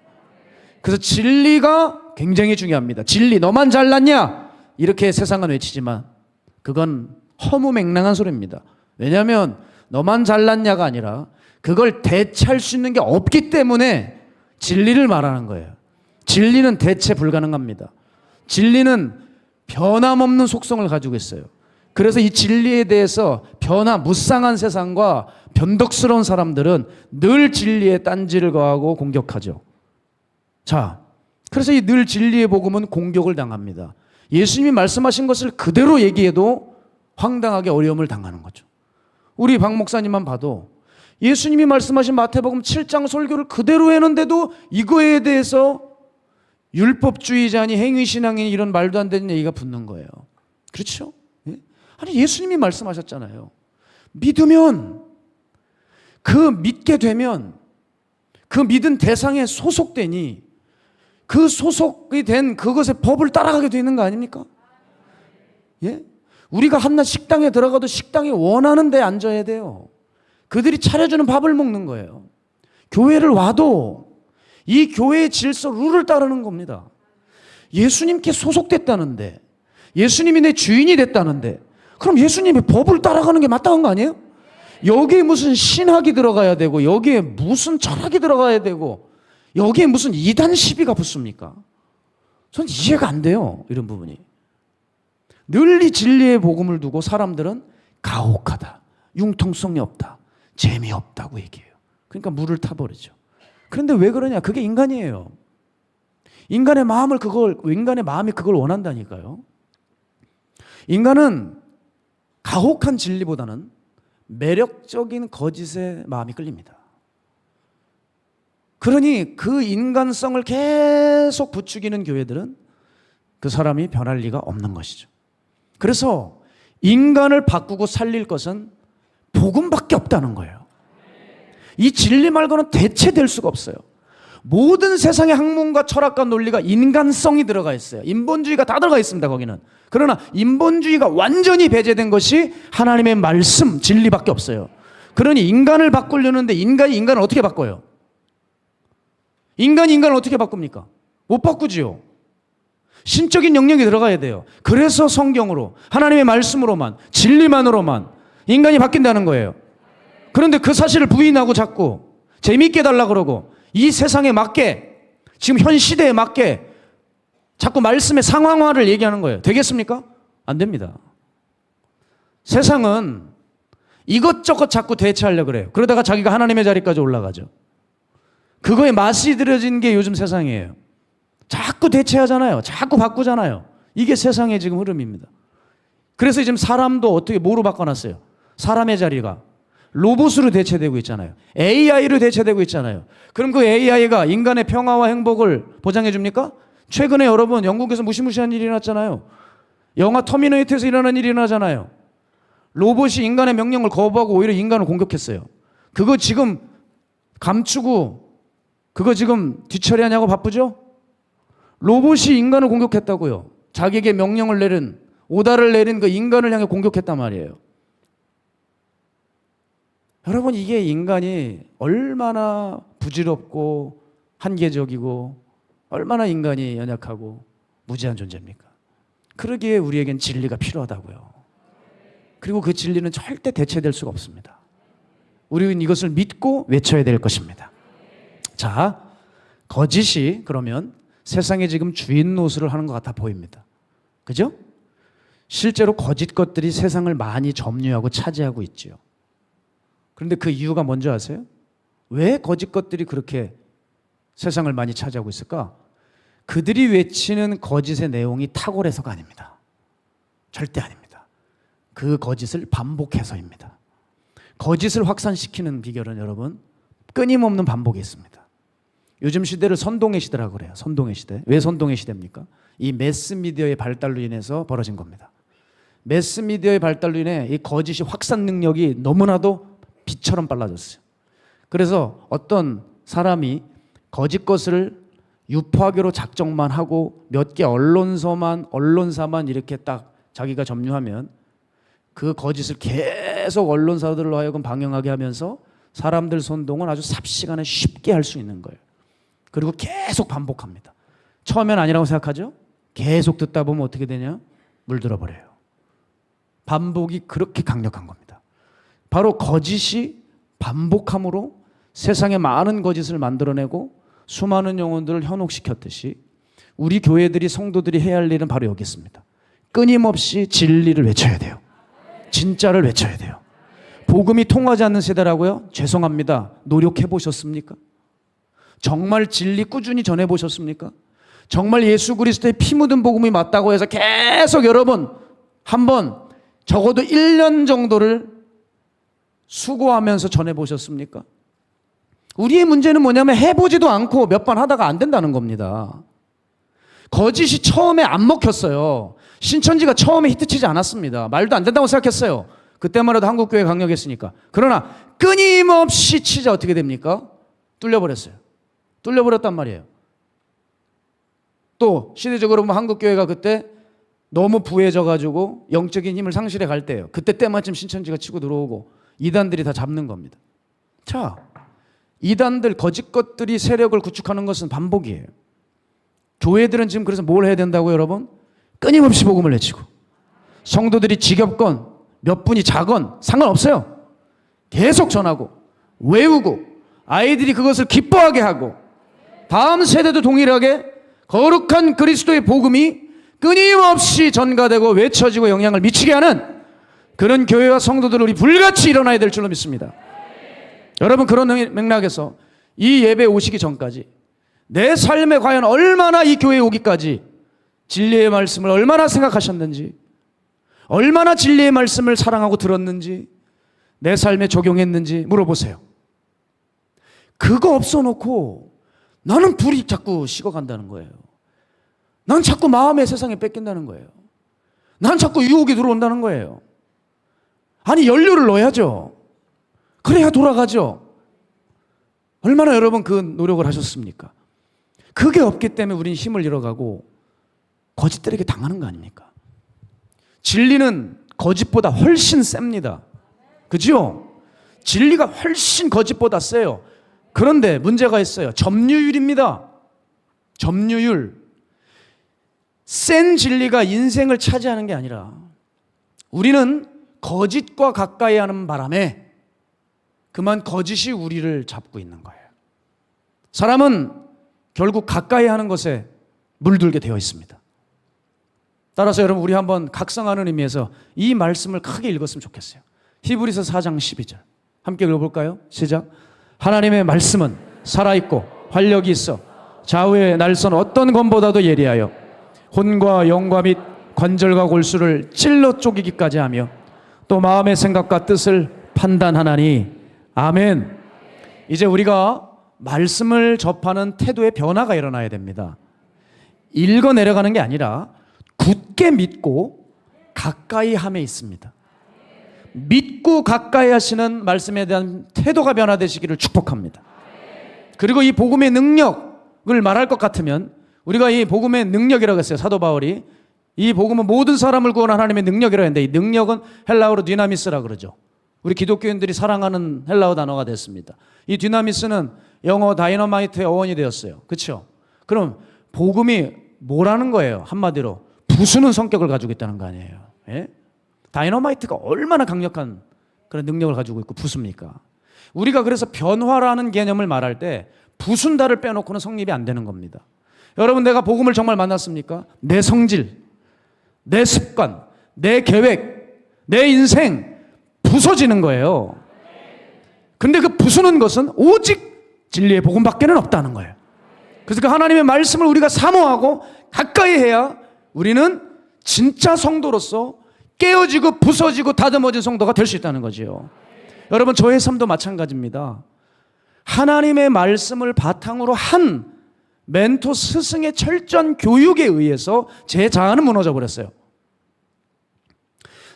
그래서 진리가 굉장히 중요합니다. 진리, 너만 잘났냐? 이렇게 세상은 외치지만 그건 허무맹랑한 소리입니다. 왜냐하면 너만 잘났냐가 아니라 그걸 대체할 수 있는 게 없기 때문에 진리를 말하는 거예요. 진리는 대체 불가능합니다. 진리는 변함없는 속성을 가지고 있어요. 그래서 이 진리에 대해서 변화무쌍한 세상과 변덕스러운 사람들은 늘 진리에 딴지를 거하고 공격하죠. 자, 그래서 이 늘 진리의 복음은 공격을 당합니다. 예수님이 말씀하신 것을 그대로 얘기해도 황당하게 어려움을 당하는 거죠. 우리 박 목사님만 봐도 예수님이 말씀하신 마태복음 7장 설교를 그대로 했는데도 이거에 대해서 율법주의자니 행위신앙이니 이런 말도 안 되는 얘기가 붙는 거예요. 그렇죠? 예? 아니 예수님이 말씀하셨잖아요. 믿으면, 그 믿게 되면 그 믿은 대상에 소속되니 그 소속이 된 그것의 법을 따라가게 되는 거 아닙니까? 예? 우리가 한낮 식당에 들어가도 식당에 원하는 데 앉아야 돼요. 그들이 차려주는 밥을 먹는 거예요. 교회를 와도 이 교회의 질서, 룰을 따르는 겁니다. 예수님께 소속됐다는데, 예수님이 내 주인이 됐다는데, 그럼 예수님의 법을 따라가는 게 마땅한 거 아니에요? 여기에 무슨 신학이 들어가야 되고, 여기에 무슨 철학이 들어가야 되고, 여기에 무슨 이단 시비가 붙습니까? 전 이해가 안 돼요, 이런 부분이. 늘 이 진리의 복음을 두고 사람들은 가혹하다, 융통성이 없다, 재미없다고 얘기해요. 그러니까 물을 타버리죠. 그런데 왜 그러냐? 그게 인간이에요. 인간의 마음이 그걸 원한다니까요. 인간은 가혹한 진리보다는 매력적인 거짓에 마음이 끌립니다. 그러니 그 인간성을 계속 부추기는 교회들은 그 사람이 변할 리가 없는 것이죠. 그래서 인간을 바꾸고 살릴 것은 복음밖에 없다는 거예요. 이 진리 말고는 대체될 수가 없어요. 모든 세상의 학문과 철학과 논리가 인간성이 들어가 있어요. 인본주의가 다 들어가 있습니다, 거기는. 그러나 인본주의가 완전히 배제된 것이 하나님의 말씀, 진리밖에 없어요. 그러니 인간을 바꾸려는데 인간이 인간을 어떻게 바꿔요? 인간이 인간을 어떻게 바꿉니까? 못 바꾸지요. 신적인 영역이 들어가야 돼요. 그래서 성경으로, 하나님의 말씀으로만, 진리만으로만 인간이 바뀐다는 거예요. 그런데 그 사실을 부인하고 자꾸 재미있게 달라 그러고 이 세상에 맞게, 지금 현 시대에 맞게 자꾸 말씀의 상황화를 얘기하는 거예요. 되겠습니까? 안 됩니다. 세상은 이것저것 자꾸 대체하려고 그래요. 그러다가 자기가 하나님의 자리까지 올라가죠. 그거에 맛이 들여진 게 요즘 세상이에요. 자꾸 대체하잖아요. 자꾸 바꾸잖아요. 이게 세상의 지금 흐름입니다. 그래서 지금 사람도 어떻게 뭐로 바꿔놨어요? 사람의 자리가 로봇으로 대체되고 있잖아요. AI로 대체되고 있잖아요. 그럼 그 AI가 인간의 평화와 행복을 보장해 줍니까? 최근에 여러분 영국에서 무시무시한 일이 일어났잖아요. 영화 터미네이터에서 일어난 일이 일어나잖아요. 로봇이 인간의 명령을 거부하고 오히려 인간을 공격했어요. 그거 지금 감추고 그거 지금 뒤처리하냐고 바쁘죠? 로봇이 인간을 공격했다고요. 자기에게 명령을 내린, 오다를 내린 그 인간을 향해 공격했단 말이에요. 여러분, 이게 인간이 얼마나 부질없고 한계적이고 얼마나 인간이 연약하고 무지한 존재입니까? 그러기에 우리에겐 진리가 필요하다고요. 그리고 그 진리는 절대 대체될 수가 없습니다. 우리는 이것을 믿고 외쳐야 될 것입니다. 자, 거짓이 그러면 세상에 지금 주인 노릇을 하는 것 같아 보입니다. 그죠? 실제로 거짓 것들이 세상을 많이 점유하고 차지하고 있지요. 그런데 그 이유가 뭔지 아세요? 왜 거짓 것들이 그렇게 세상을 많이 차지하고 있을까? 그들이 외치는 거짓의 내용이 탁월해서가 아닙니다. 절대 아닙니다. 그 거짓을 반복해서입니다. 거짓을 확산시키는 비결은 여러분 끊임없는 반복이 있습니다. 요즘 시대를 선동의 시대라고 그래요. 선동의 시대. 왜 선동의 시대입니까? 이 매스미디어의 발달로 인해서 벌어진 겁니다. 매스미디어의 발달로 인해 이 거짓이 확산 능력이 너무나도 빛처럼 빨라졌어요. 그래서 어떤 사람이 거짓 것을 유포하기로 작정만 하고 몇 개 언론사만 이렇게 딱 자기가 점유하면 그 거짓을 계속 언론사들로 하여금 방영하게 하면서 사람들 선동을 아주 삽시간에 쉽게 할 수 있는 거예요. 그리고 계속 반복합니다. 처음엔 아니라고 생각하죠? 계속 듣다 보면 어떻게 되냐? 물들어 버려요. 반복이 그렇게 강력한 겁니다. 바로 거짓이 반복함으로 세상에 많은 거짓을 만들어내고 수많은 영혼들을 현혹시켰듯이 우리 교회들이 성도들이 해야 할 일은 바로 여기 있습니다. 끊임없이 진리를 외쳐야 돼요. 진짜를 외쳐야 돼요. 복음이 통하지 않는 세대라고요? 죄송합니다. 노력해 보셨습니까? 정말 진리 꾸준히 전해 보셨습니까? 정말 예수 그리스도의 피 묻은 복음이 맞다고 해서 계속 여러분 한번 적어도 1년 정도를 수고하면서 전해 보셨습니까? 우리의 문제는 뭐냐면 해보지도 않고 몇 번 하다가 안 된다는 겁니다. 거짓이 처음에 안 먹혔어요. 신천지가 처음에 히트치지 않았습니다. 말도 안 된다고 생각했어요. 그때만 해도 한국교회 강력했으니까. 그러나 끊임없이 치자 어떻게 됩니까? 뚫려버렸어요. 뚫려버렸단 말이에요. 또 시대적으로 보면 한국교회가 그때 너무 부해져가지고 영적인 힘을 상실해 갈 때예요. 그때 때마침 신천지가 치고 들어오고 이단들이 다 잡는 겁니다. 자, 이단들 거짓 것들이 세력을 구축하는 것은 반복이에요. 교회들은 지금 그래서 뭘 해야 된다고요, 여러분? 끊임없이 복음을 외치고 성도들이 지겹건 몇 분이 자건 상관없어요. 계속 전하고 외우고 아이들이 그것을 기뻐하게 하고 다음 세대도 동일하게 거룩한 그리스도의 복음이 끊임없이 전가되고 외쳐지고 영향을 미치게 하는 그런 교회와 성도들을 우리 불같이 일어나야 될 줄로 믿습니다. 여러분 그런 맥락에서 이 예배 오시기 전까지 내 삶에 과연 얼마나 이 교회에 오기까지 진리의 말씀을 얼마나 생각하셨는지, 얼마나 진리의 말씀을 사랑하고 들었는지, 내 삶에 적용했는지 물어보세요. 그거 없어놓고 나는 불이 자꾸 식어간다는 거예요. 난 자꾸 마음의 세상에 뺏긴다는 거예요. 난 자꾸 유혹이 들어온다는 거예요. 아니 연료를 넣어야죠. 그래야 돌아가죠. 얼마나 여러분 그 노력을 하셨습니까? 그게 없기 때문에 우린 힘을 잃어가고 거짓들에게 당하는 거 아닙니까? 진리는 거짓보다 훨씬 셉니다. 그죠? 진리가 훨씬 거짓보다 세요. 그런데 문제가 있어요. 점유율입니다. 점유율. 센 진리가 인생을 차지하는 게 아니라 우리는 거짓과 가까이 하는 바람에 그만 거짓이 우리를 잡고 있는 거예요. 사람은 결국 가까이 하는 것에 물들게 되어 있습니다. 따라서 여러분 우리 한번 각성하는 의미에서 이 말씀을 크게 읽었으면 좋겠어요. 히브리서 4장 12절 함께 읽어볼까요? 시작. 하나님의 말씀은 살아있고 활력이 있어 좌우의 날선 어떤 검보다도 예리하여 혼과 영과 및 관절과 골수를 찔러 쪼개기까지 하며 또 마음의 생각과 뜻을 판단하나니. 아멘. 이제 우리가 말씀을 접하는 태도의 변화가 일어나야 됩니다. 읽어 내려가는 게 아니라 굳게 믿고 가까이 함에 있습니다. 믿고 가까이 하시는 말씀에 대한 태도가 변화되시기를 축복합니다. 그리고 이 복음의 능력을 말할 것 같으면 우리가 이 복음의 능력이라고 했어요. 사도 바울이 이 복음은 모든 사람을 구원한 하나님의 능력이라고 했는데 이 능력은 헬라어로 디나미스라고 그러죠. 우리 기독교인들이 사랑하는 헬라어 단어가 됐습니다. 이 디나미스는 영어 다이너마이트의 어원이 되었어요. 그렇죠? 그럼 복음이 뭐라는 거예요? 한마디로 부수는 성격을 가지고 있다는 거 아니에요. 예? 다이너마이트가 얼마나 강력한 그런 능력을 가지고 있고 부숩니까? 우리가 그래서 변화라는 개념을 말할 때 부순다를 빼놓고는 성립이 안 되는 겁니다. 여러분 내가 복음을 정말 만났습니까? 내 성질, 내 습관, 내 계획, 내 인생 부서지는 거예요. 근데 그 부수는 것은 오직 진리의 복음밖에는 없다는 거예요. 그래서 그 하나님의 말씀을 우리가 사모하고 가까이 해야 우리는 진짜 성도로서 깨어지고 부서지고 다듬어진 성도가 될 수 있다는 거지요. 여러분, 저의 삶도 마찬가지입니다. 하나님의 말씀을 바탕으로 한 멘토 스승의 철저한 교육에 의해서 제 자아는 무너져 버렸어요.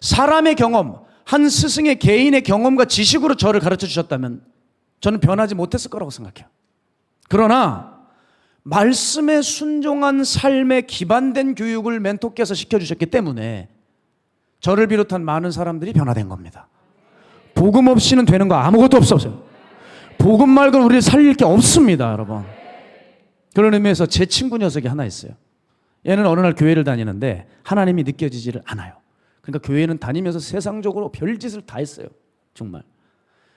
사람의 경험, 한 스승의 개인의 경험과 지식으로 저를 가르쳐 주셨다면 저는 변하지 못했을 거라고 생각해요. 그러나 말씀에 순종한 삶에 기반된 교육을 멘토께서 시켜주셨기 때문에 저를 비롯한 많은 사람들이 변화된 겁니다. 복음 없이는 되는 거 아무것도 없어요. 복음 말고는 우리를 살릴 게 없습니다, 여러분. 그런 의미에서 제 친구 녀석이 하나 있어요. 얘는 어느 날 교회를 다니는데 하나님이 느껴지지를 않아요. 그러니까 교회는 다니면서 세상적으로 별짓을 다 했어요, 정말.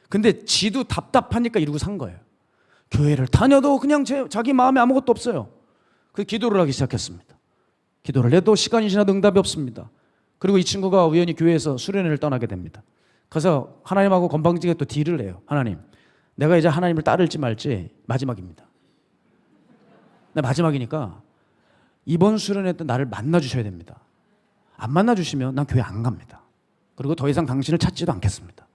근데 지도 답답하니까 이러고 산 거예요. 교회를 다녀도 그냥 자기 마음에 아무것도 없어요. 그 기도를 하기 시작했습니다. 기도를 해도 시간이 지나도 응답이 없습니다. 그리고 이 친구가 우연히 교회에서 수련회를 떠나게 됩니다. 그래서 하나님하고 건방지게 또 딜을 해요. 하나님, 내가 이제 하나님을 따를지 말지 마지막입니다. 마지막이니까 이번 수련회 때 나를 만나주셔야 됩니다. 안 만나주시면 난 교회 안 갑니다. 그리고 더 이상 당신을 찾지도 않겠습니다.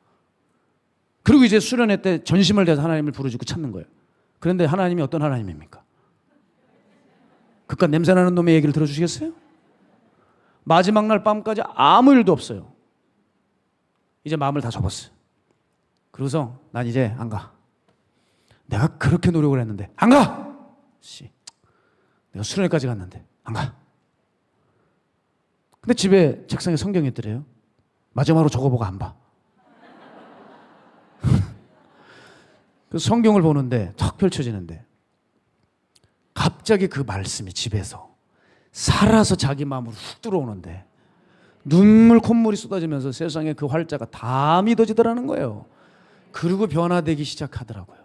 그리고 이제 수련회 때 전심을 다해서 하나님을 부르짖고 찾는 거예요. 그런데 하나님이 어떤 하나님입니까? 그깟 냄새나는 놈의 얘기를 들어주시겠어요? 마지막 날 밤까지 아무 일도 없어요. 이제 마음을 다 접었어요. 그러고서 난 이제 안 가. 내가 그렇게 노력을 했는데 안 가! 내가 수련회까지 갔는데 안 가. 근데 집에 책상에 성경이 있더래요. 마지막으로 적어보고 안 봐. 그 성경을 보는데 탁 펼쳐지는데 갑자기 그 말씀이 집에서 살아서 자기 마음으로 훅 들어오는데 눈물 콧물이 쏟아지면서 세상에 그 활자가 다 믿어지더라는 거예요. 그리고 변화되기 시작하더라고요.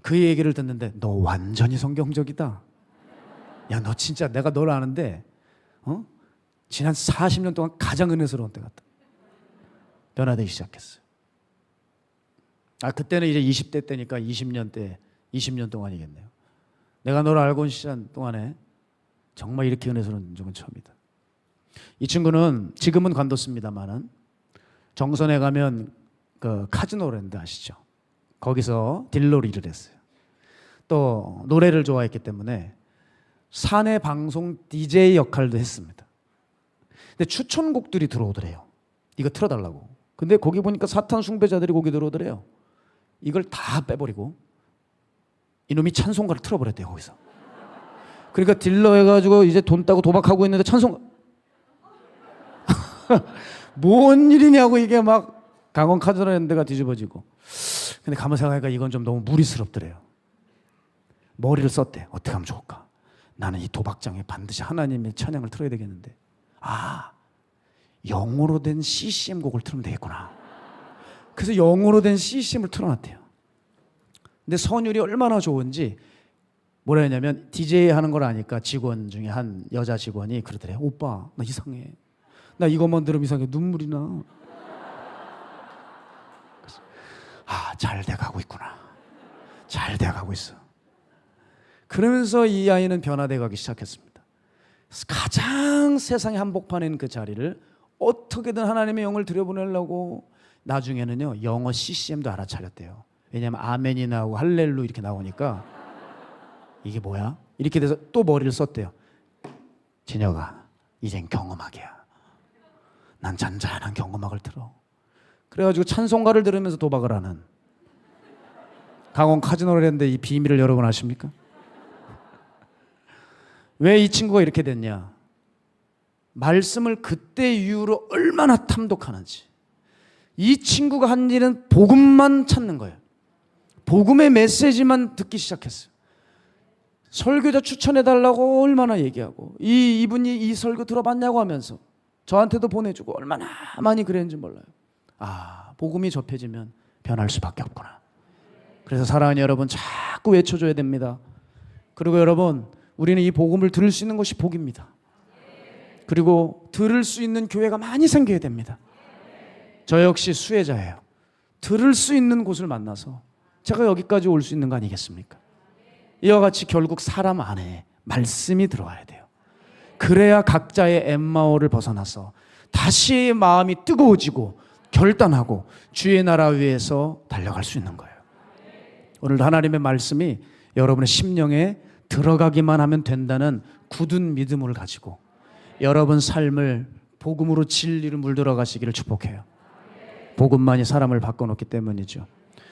그 얘기를 듣는데 너 완전히 성경적이다. 야, 너 진짜 내가 너를 아는데 지난 40년 동안 가장 은혜스러운 때 같다. 변화되기 시작했어요. 그때는 이제 20대 때니까 20년 동안이겠네요. 내가 너를 알고 온 시간 동안에 정말 이렇게 은혜스러운 적은 처음이다. 이 친구는 지금은 관뒀습니다만은 정선에 가면 그 카지노랜드 아시죠? 거기서 딜러로 일을 했어요. 또 노래를 좋아했기 때문에 사내 방송 DJ 역할도 했습니다. 근데 추천곡들이 들어오더래요. 이거 틀어달라고. 근데 거기 보니까 사탄 숭배자들이 곡이 들어오더래요. 이걸 다 빼버리고 이놈이 찬송가를 틀어버렸대요, 거기서. 그러니까 딜러 해가지고 이제 돈 따고 도박하고 있는데 찬송가 뭔 일이냐고 이게 막 강원 카지노랜드가 뒤집어지고. 근데 가만 생각하니까 이건 좀 너무 무리스럽더래요. 머리를 썼대. 어떻게 하면 좋을까? 나는 이 도박장에 반드시 하나님의 찬양을 틀어야 되겠는데 영어로 된 CCM 곡을 틀면 되겠구나. 그래서 영어로 된 CCM을 틀어놨대요. 근데 선율이 얼마나 좋은지 뭐라 했냐면 DJ 하는 걸 아니까 직원 중에 한 여자 직원이 그러더래요. 오빠 나 이상해. 나 이것만 들으면 이상해. 눈물이 나. 잘 돼가고 있구나. 잘 돼가고 있어. 그러면서 이 아이는 변화돼 가기 시작했습니다. 가장 세상의 한복판에 있는 그 자리를 어떻게든 하나님의 영을 들여보내려고 나중에는요 영어 CCM도 알아차렸대요. 왜냐하면 아멘이 나오고 할렐루 이렇게 나오니까 이게 뭐야? 이렇게 돼서 또 머리를 썼대요. 진혁아 이젠 경음악이야. 난 잔잔한 경음악을 들어. 그래가지고 찬송가를 들으면서 도박을 하는 강원 카지노랜드 이 비밀을 여러분 아십니까? 왜 이 친구가 이렇게 됐냐? 말씀을 그때 이후로 얼마나 탐독하는지. 이 친구가 한 일은 복음만 찾는 거예요. 복음의 메시지만 듣기 시작했어요. 설교자 추천해달라고 얼마나 얘기하고 이분이 이 설교 들어봤냐고 하면서 저한테도 보내주고 얼마나 많이 그랬는지 몰라요. 복음이 접해지면 변할 수밖에 없구나. 그래서 사랑하는 여러분 자꾸 외쳐줘야 됩니다. 그리고 여러분 우리는 이 복음을 들을 수 있는 것이 복입니다. 그리고 들을 수 있는 교회가 많이 생겨야 됩니다. 저 역시 수혜자예요. 들을 수 있는 곳을 만나서 제가 여기까지 올 수 있는 거 아니겠습니까? 이와 같이 결국 사람 안에 말씀이 들어와야 돼요. 그래야 각자의 엠마오를 벗어나서 다시 마음이 뜨거워지고 결단하고 주의 나라 위해서 달려갈 수 있는 거예요. 오늘 하나님의 말씀이 여러분의 심령에 들어가기만 하면 된다는 굳은 믿음을 가지고 여러분 삶을 복음으로 진리로 물들어가시기를 축복해요. 복음만이 사람을 바꿔놓기 때문이죠.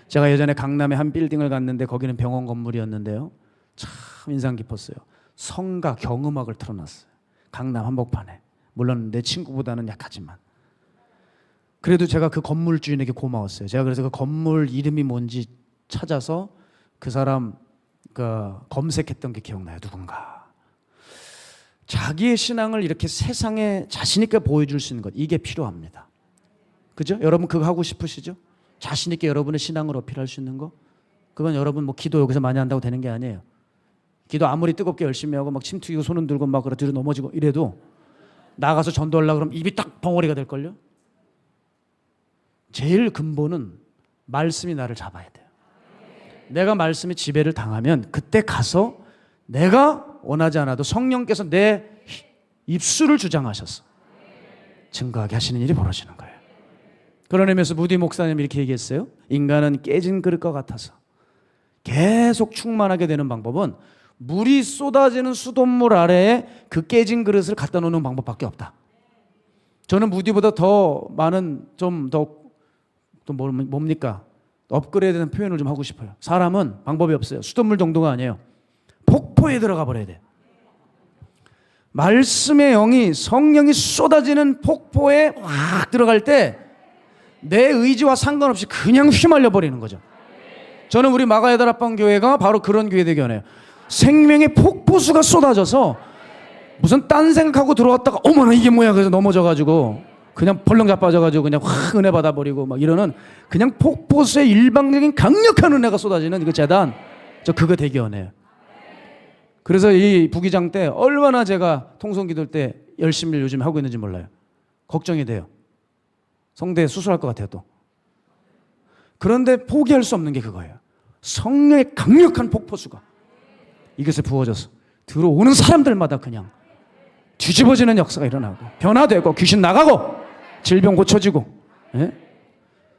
제가 예전에 강남에 한 빌딩을 갔는데 거기는 병원 건물이었는데요. 참 인상 깊었어요. 성가 경음악을 틀어놨어요. 강남 한복판에. 물론 내 친구보다는 약하지만. 그래도 제가 그 건물 주인에게 고마웠어요. 제가 그래서 그 건물 이름이 뭔지 찾아서 그 사람 검색했던 게 기억나요. 누군가. 자기의 신앙을 이렇게 세상에 자신 있게 보여줄 수 있는 것, 이게 필요합니다. 그죠? 여러분 그거 하고 싶으시죠? 자신 있게 여러분의 신앙을 어필할 수 있는 거? 그건 여러분 뭐 기도 여기서 많이 한다고 되는 게 아니에요. 기도 아무리 뜨겁게 열심히 하고 막 침 튀기고 손 흔들고 막 뒤로 넘어지고 이래도 나가서 전도하려고 그러면 입이 딱 벙어리가 될걸요? 제일 근본은 말씀이 나를 잡아야 돼요. 내가 말씀의 지배를 당하면 그때 가서 내가 원하지 않아도 성령께서 내 입술을 주장하셔서 증거하게 하시는 일이 벌어지는 거예요. 그런 의미에서 무디 목사님이 이렇게 얘기했어요. 인간은 깨진 그릇과 같아서 계속 충만하게 되는 방법은 물이 쏟아지는 수돗물 아래에 그 깨진 그릇을 갖다 놓는 방법밖에 없다. 저는 무디보다 더 많은 또 뭡니까? 업그레이드된 표현을 좀 하고 싶어요. 사람은 방법이 없어요. 수돗물 정도가 아니에요. 폭포에 들어가 버려야 돼요. 말씀의 영이 성령이 쏟아지는 폭포에 확 들어갈 때 내 의지와 상관없이 그냥 휘말려 버리는 거죠. 저는 우리 마가야다락방 교회가 바로 그런 교회 되게 원해요. 생명의 폭포수가 쏟아져서 무슨 딴 생각하고 들어왔다가 어머나 이게 뭐야 그래서 넘어져가지고 그냥 벌렁 자빠져가지고 그냥 확 은혜 받아버리고 막 이러는 그냥 폭포수의 일방적인 강력한 은혜가 쏟아지는 이거 재단, 저 그거 되게 원해요. 그래서 이 부기장 때 얼마나 제가 통성기도 때 열심히 요즘 하고 있는지 몰라요. 걱정이 돼요. 성대 수술할 것 같아요 또. 그런데 포기할 수 없는 게 그거예요. 성령의 강력한 폭포수가 이것에 부어져서 들어오는 사람들마다 그냥 뒤집어지는 역사가 일어나고 변화되고 귀신 나가고 질병 고쳐지고, 예?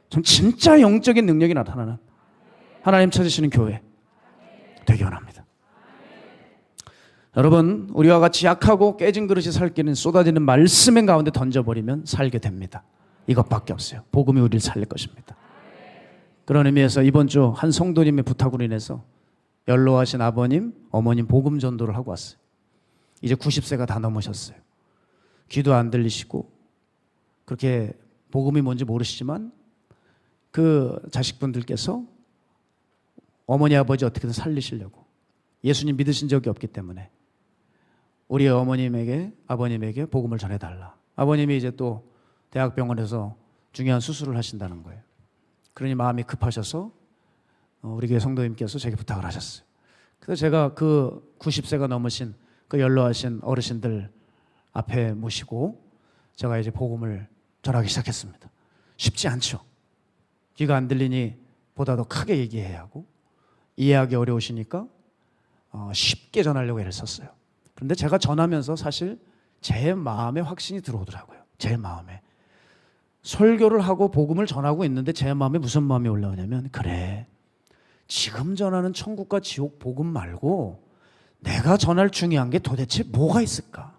전 진짜 영적인 능력이 나타나는 하나님 찾으시는 교회 되기 원합니다. 여러분 우리와 같이 약하고 깨진 그릇이 살 길은 쏟아지는 말씀의 가운데 던져버리면 살게 됩니다. 이것밖에 없어요. 복음이 우리를 살릴 것입니다. 그런 의미에서 이번 주 한 성도님의 부탁으로 인해서 연로하신 아버님, 어머님 복음 전도를 하고 왔어요. 이제 90세가 다 넘으셨어요. 귀도 안 들리시고 그렇게 복음이 뭔지 모르시지만 그 자식분들께서 어머니 아버지 어떻게든 살리시려고 예수님 믿으신 적이 없기 때문에 우리 어머님에게 아버님에게 복음을 전해달라. 아버님이 이제 또 대학병원에서 중요한 수술을 하신다는 거예요. 그러니 마음이 급하셔서 우리 교회 성도님께서 제게 부탁을 하셨어요. 그래서 제가 그 90세가 넘으신 그 연로하신 어르신들 앞에 모시고 제가 이제 복음을 전하기 시작했습니다. 쉽지 않죠. 귀가 안 들리니 보다 더 크게 얘기해야 하고 이해하기 어려우시니까 쉽게 전하려고 애를 썼어요. 그런데 제가 전하면서 사실 제 마음에 확신이 들어오더라고요. 제 마음에. 설교를 하고 복음을 전하고 있는데 제 마음에 무슨 마음이 올라오냐면 그래 지금 전하는 천국과 지옥 복음 말고 내가 전할 중요한 게 도대체 뭐가 있을까?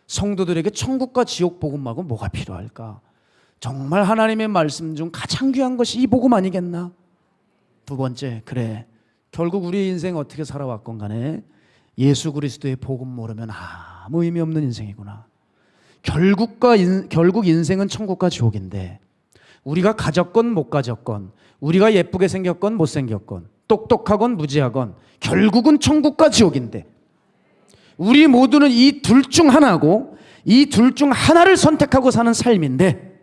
성도들에게 천국과 지옥 복음 말고 뭐가 필요할까? 정말 하나님의 말씀 중 가장 귀한 것이 이 복음 아니겠나? 두 번째, 그래 결국 우리 인생 어떻게 살아왔건 간에 예수 그리스도의 복음 모르면 아무 의미 없는 인생이구나. 결국 인생은 천국과 지옥인데 우리가 가졌건 못 가졌건 우리가 예쁘게 생겼건 못생겼건 똑똑하건 무지하건 결국은 천국과 지옥인데 우리 모두는 이 둘 중 하나고 이 둘 중 하나를 선택하고 사는 삶인데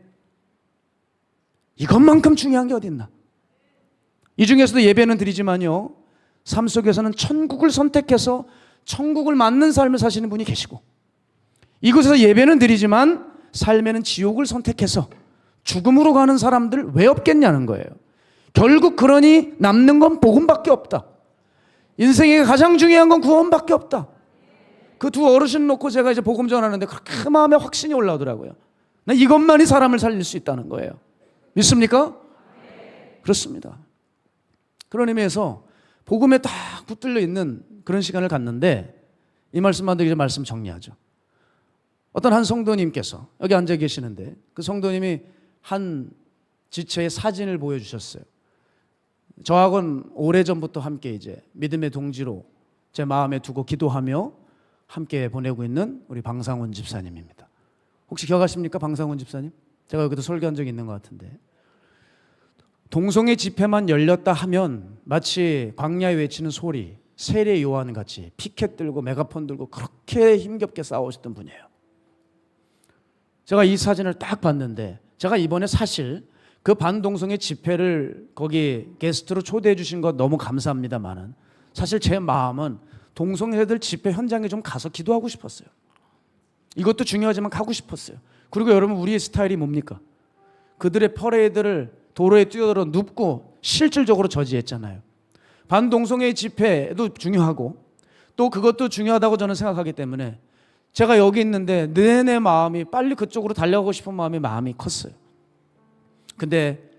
이것만큼 중요한 게 어디 있나? 이 중에서도 예배는 드리지만요 삶 속에서는 천국을 선택해서 천국을 맞는 삶을 사시는 분이 계시고 이곳에서 예배는 드리지만 삶에는 지옥을 선택해서 죽음으로 가는 사람들 왜 없겠냐는 거예요. 결국 그러니 남는 건 복음밖에 없다. 인생에 가장 중요한 건 구원밖에 없다. 그 두 어르신 놓고 제가 이제 복음 전하는데 그렇게 마음에 확신이 올라오더라고요. 나 이것만이 사람을 살릴 수 있다는 거예요. 믿습니까? 그렇습니다. 그런 의미에서 복음에 딱 붙들려 있는 그런 시간을 갖는데, 이 말씀만 드리고 말씀 정리하죠. 어떤 한 성도님께서 여기 앉아 계시는데, 그 성도님이 한 지체의 사진을 보여주셨어요. 저하고는 오래전부터 함께 이제 믿음의 동지로 제 마음에 두고 기도하며 함께 보내고 있는 우리 방상훈 집사님입니다. 혹시 기억하십니까? 방상훈 집사님? 제가 여기도 설교한 적이 있는 것 같은데, 동성애 집회만 열렸다 하면 마치 광야에 외치는 소리, 세례 요한 같이 피켓 들고 메가폰 들고 그렇게 힘겹게 싸우셨던 분이에요. 제가 이 사진을 딱 봤는데, 제가 이번에 사실 그 반동성애 집회를 거기 게스트로 초대해 주신 거 너무 감사합니다만은, 사실 제 마음은 동성애들 집회 현장에 좀 가서 기도하고 싶었어요. 이것도 중요하지만 가고 싶었어요. 그리고 여러분, 우리의 스타일이 뭡니까? 그들의 퍼레이드를 도로에 뛰어들어 눕고 실질적으로 저지했잖아요. 반동성애 집회도 중요하고 또 그것도 중요하다고 저는 생각하기 때문에 제가 여기 있는데 내내 마음이 빨리 그쪽으로 달려가고 싶은 마음이 컸어요. 근데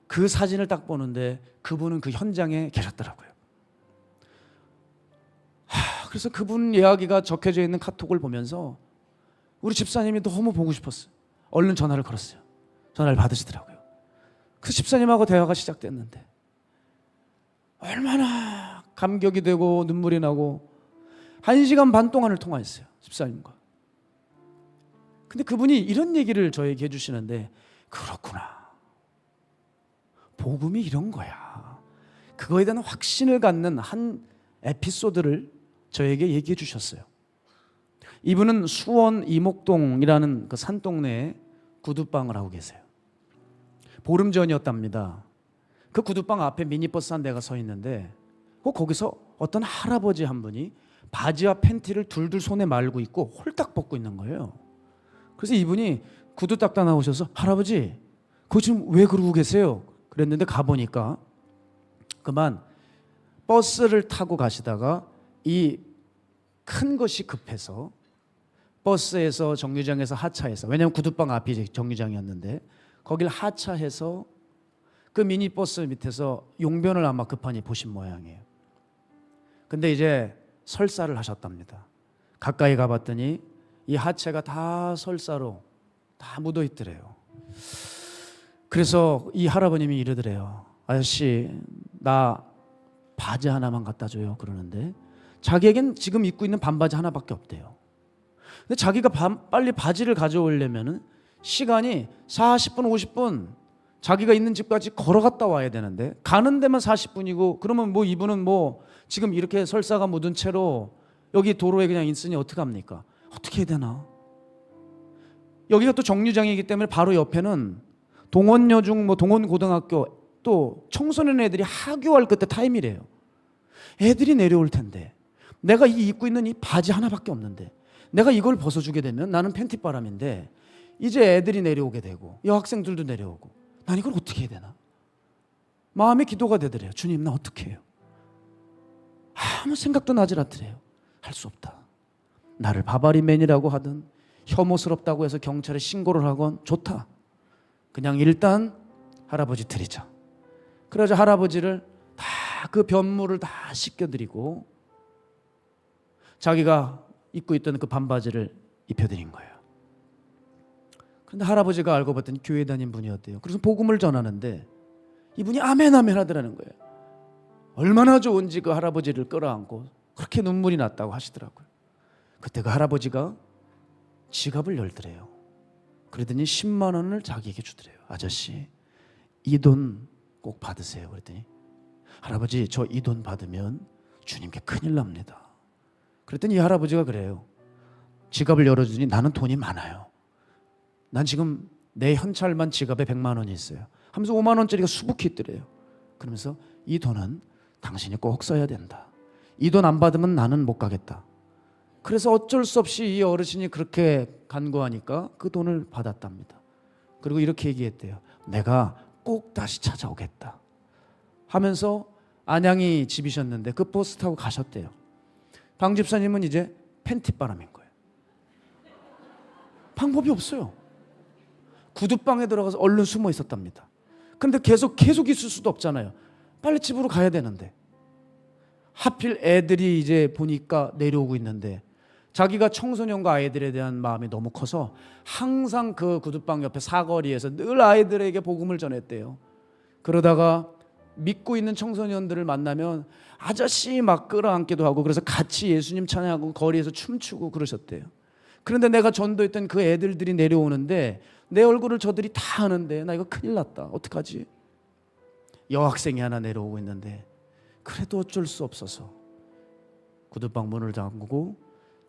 그 사진을 딱 보는데 그분은 그 현장에 계셨더라고요. 그래서 그분 이야기가 적혀져 있는 카톡을 보면서 우리 집사님이 너무 보고 싶었어요. 얼른 전화를 걸었어요. 전화를 받으시더라고요. 그 집사님하고 대화가 시작됐는데 얼마나 감격이 되고 눈물이 나고 1시간 반 동안을 통화했어요, 집사님과. 근데 그분이 이런 얘기를 저에게 해주시는데, 그렇구나, 복음이 이런 거야. 그거에 대한 확신을 갖는 한 에피소드를 저에게 얘기해 주셨어요. 이분은 수원 이목동이라는 그 산동네에 구두방을 하고 계세요. 보름 전이었답니다. 그 구두방 앞에 미니버스 한 대가 서 있는데 거기서 어떤 할아버지 한 분이 바지와 팬티를 둘둘 손에 말고 있고 홀딱 벗고 있는 거예요. 그래서 이분이 구두 닦다 나오셔서, 할아버지 그거 지금 왜 그러고 계세요? 그랬는데 가보니까 그만 버스를 타고 가시다가 이 큰 것이 급해서 버스에서 정류장에서 하차해서, 왜냐하면 구두방 앞이 정류장이었는데 거길 하차해서 그 미니버스 밑에서 용변을 아마 급하니 보신 모양이에요. 근데 이제 설사를 하셨답니다. 가까이 가봤더니 이 하체가 다 설사로 다 묻어 있더래요. 그래서 이 할아버님이 이러더래요. 아저씨, 나 바지 하나만 갖다 줘요. 그러는데 자기에겐 지금 입고 있는 반바지 하나밖에 없대요. 근데 자기가 빨리 바지를 가져오려면 시간이 40분, 50분 자기가 있는 집까지 걸어갔다 와야 되는데 가는 데만 40분이고, 그러면 뭐 이분은 뭐 지금 이렇게 설사가 묻은 채로 여기 도로에 그냥 있으니 어떡합니까? 어떻게 해야 되나? 여기가 또 정류장이기 때문에 바로 옆에는 동원여중, 뭐 동원고등학교, 또 청소년 애들이 하교할 그때 타임이래요. 애들이 내려올 텐데 내가 입고 있는 이 바지 하나밖에 없는데 내가 이걸 벗어주게 되면 나는 팬티바람인데 이제 애들이 내려오게 되고 여학생들도 내려오고, 난 이걸 어떻게 해야 되나? 마음의 기도가 되더래요. 주님, 나 어떻게 해요? 아무 생각도 나질 않더래요. 할 수 없다. 나를 바바리맨이라고 하든 혐오스럽다고 해서 경찰에 신고를 하건 좋다. 그냥 일단 할아버지 드리자. 그러자 할아버지를 다 그 변물을 다 씻겨드리고 자기가 입고 있던 그 반바지를 입혀드린 거예요. 그런데 할아버지가 알고 봤더니 교회 다닌 분이었대요. 그래서 복음을 전하는데 이분이 아멘 아멘 하더라는 거예요. 얼마나 좋은지 그 할아버지를 끌어안고 그렇게 눈물이 났다고 하시더라고요. 그때 그 할아버지가 지갑을 열더래요. 그러더니 10만 원을 자기에게 주더래요. 아저씨, 이 돈 꼭 받으세요. 그랬더니, 할아버지, 저 이 돈 받으면 주님께 큰일 납니다. 그랬더니 이 할아버지가 그래요. 지갑을 열어주니 나는 돈이 많아요. 난 지금 내 현찰만 지갑에 100만 원이 있어요. 하면서 5만 원짜리가 수북히 있더래요. 그러면서 이 돈은 당신이 꼭 써야 된다. 이 돈 안 받으면 나는 못 가겠다. 그래서 어쩔 수 없이 이 어르신이 그렇게 간구하니까 그 돈을 받았답니다. 그리고 이렇게 얘기했대요. 내가 꼭 다시 찾아오겠다 하면서 안양이 집이셨는데 그 버스 타고 가셨대요. 방 집사님은 이제 팬티바람인 거예요. 방법이 없어요. 구두방에 들어가서 얼른 숨어 있었답니다. 근데 계속 있을 수도 없잖아요. 빨리 집으로 가야 되는데 하필 애들이 이제 보니까 내려오고 있는데 자기가 청소년과 아이들에 대한 마음이 너무 커서 항상 그 구두방 옆에 사거리에서 늘 아이들에게 복음을 전했대요. 그러다가 믿고 있는 청소년들을 만나면 아저씨 막 끌어안기도 하고 그래서 같이 예수님 찬양하고 거리에서 춤추고 그러셨대요. 그런데 내가 전도했던 그 애들이 내려오는데 내 얼굴을 저들이 다 아는데 나 이거 큰일 났다. 어떡하지? 여학생이 하나 내려오고 있는데 그래도 어쩔 수 없어서 구두방 문을 잠그고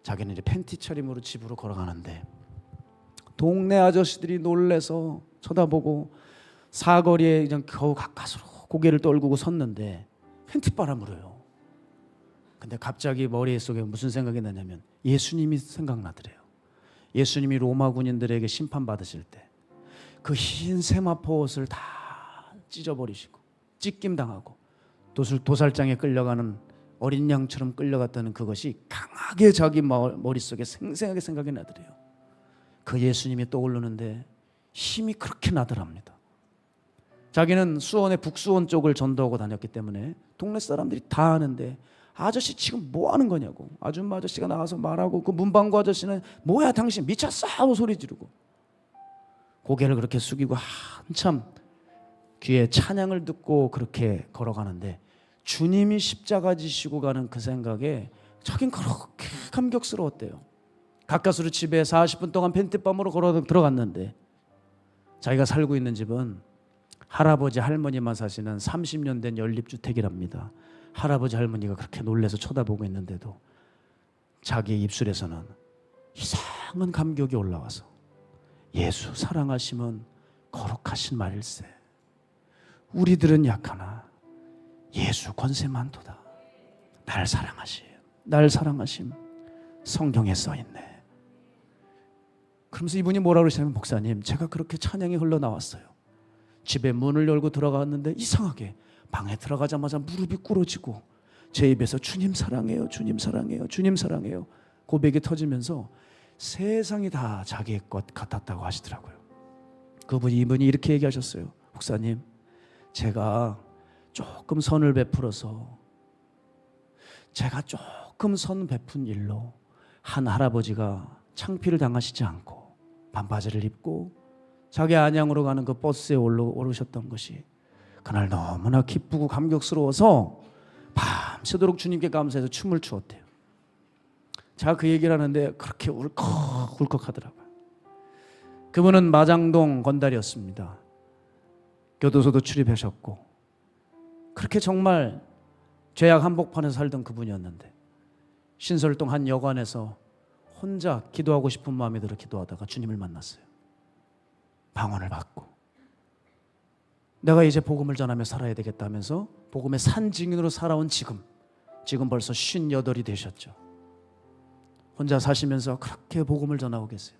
자기는 이제 팬티 차림으로 집으로 걸어가는데 동네 아저씨들이 놀래서 쳐다보고 사거리에 그냥 겨우 가까스로 고개를 떨구고 섰는데 팬티바람으로요. 근데 갑자기 머릿속에 무슨 생각이 나냐면 예수님이 생각나더래요. 예수님이 로마 군인들에게 심판받으실 때 그 흰 세마포 옷을 다 찢어버리시고 찢김당하고 도살장에 끌려가는 어린 양처럼 끌려갔다는 그것이 강하게 자기 머릿속에 생생하게 생각이 나더래요. 그 예수님이 떠오르는데 힘이 그렇게 나더랍니다. 자기는 수원의 북수원 쪽을 전도하고 다녔기 때문에 동네 사람들이 다 아는데 아저씨 지금 뭐 하는 거냐고. 아줌마 아저씨가 나와서 말하고 그 문방구 아저씨는 뭐야 당신 미쳤어 하고 소리 지르고 고개를 그렇게 숙이고 한참 귀에 찬양을 듣고 그렇게 걸어가는데 주님이 십자가 지시고 가는 그 생각에 자긴 그렇게 감격스러웠대요. 가까스로 집에 40분 동안 팬티밤으로 걸어 들어갔는데 자기가 살고 있는 집은 할아버지 할머니만 사시는 30년 된 연립주택이랍니다. 할아버지 할머니가 그렇게 놀라서 쳐다보고 있는데도 자기의 입술에서는 이상한 감격이 올라와서 예수 사랑하시면 거룩하신 말일세. 우리들은 약하나 예수 권세 많도다. 날 사랑하심, 날 사랑하심 성경에 써있네. 그러면서 이분이 뭐라 그러시냐면 목사님 제가 그렇게 찬양이 흘러나왔어요. 집에 문을 열고 들어갔는데 이상하게 방에 들어가자마자 무릎이 꿇어지고 제 입에서 주님 사랑해요, 주님 사랑해요, 주님 사랑해요 고백이 터지면서 세상이 다 자기의 것 같았다고 하시더라고요. 이분이 이렇게 얘기하셨어요. 목사님 제가 조금 선을 베풀어서 제가 조금 선 베푼 일로 한 할아버지가 창피를 당하시지 않고 반바지를 입고 자기 안양으로 가는 그 버스에 오르셨던 것이 그날 너무나 기쁘고 감격스러워서 밤새도록 주님께 감사해서 춤을 추었대요. 제가 그 얘기를 하는데 그렇게 울컥울컥 하더라고요. 그분은 마장동 건달이었습니다. 교도소도 출입하셨고 그렇게 정말 죄악 한복판에서 살던 그분이었는데 신설동 한 여관에서 혼자 기도하고 싶은 마음이 들어 기도하다가 주님을 만났어요. 방언을 받고 내가 이제 복음을 전하며 살아야 되겠다 하면서 복음의 산증인으로 살아온 지금 벌써 58이 되셨죠. 혼자 사시면서 그렇게 복음을 전하고 계세요.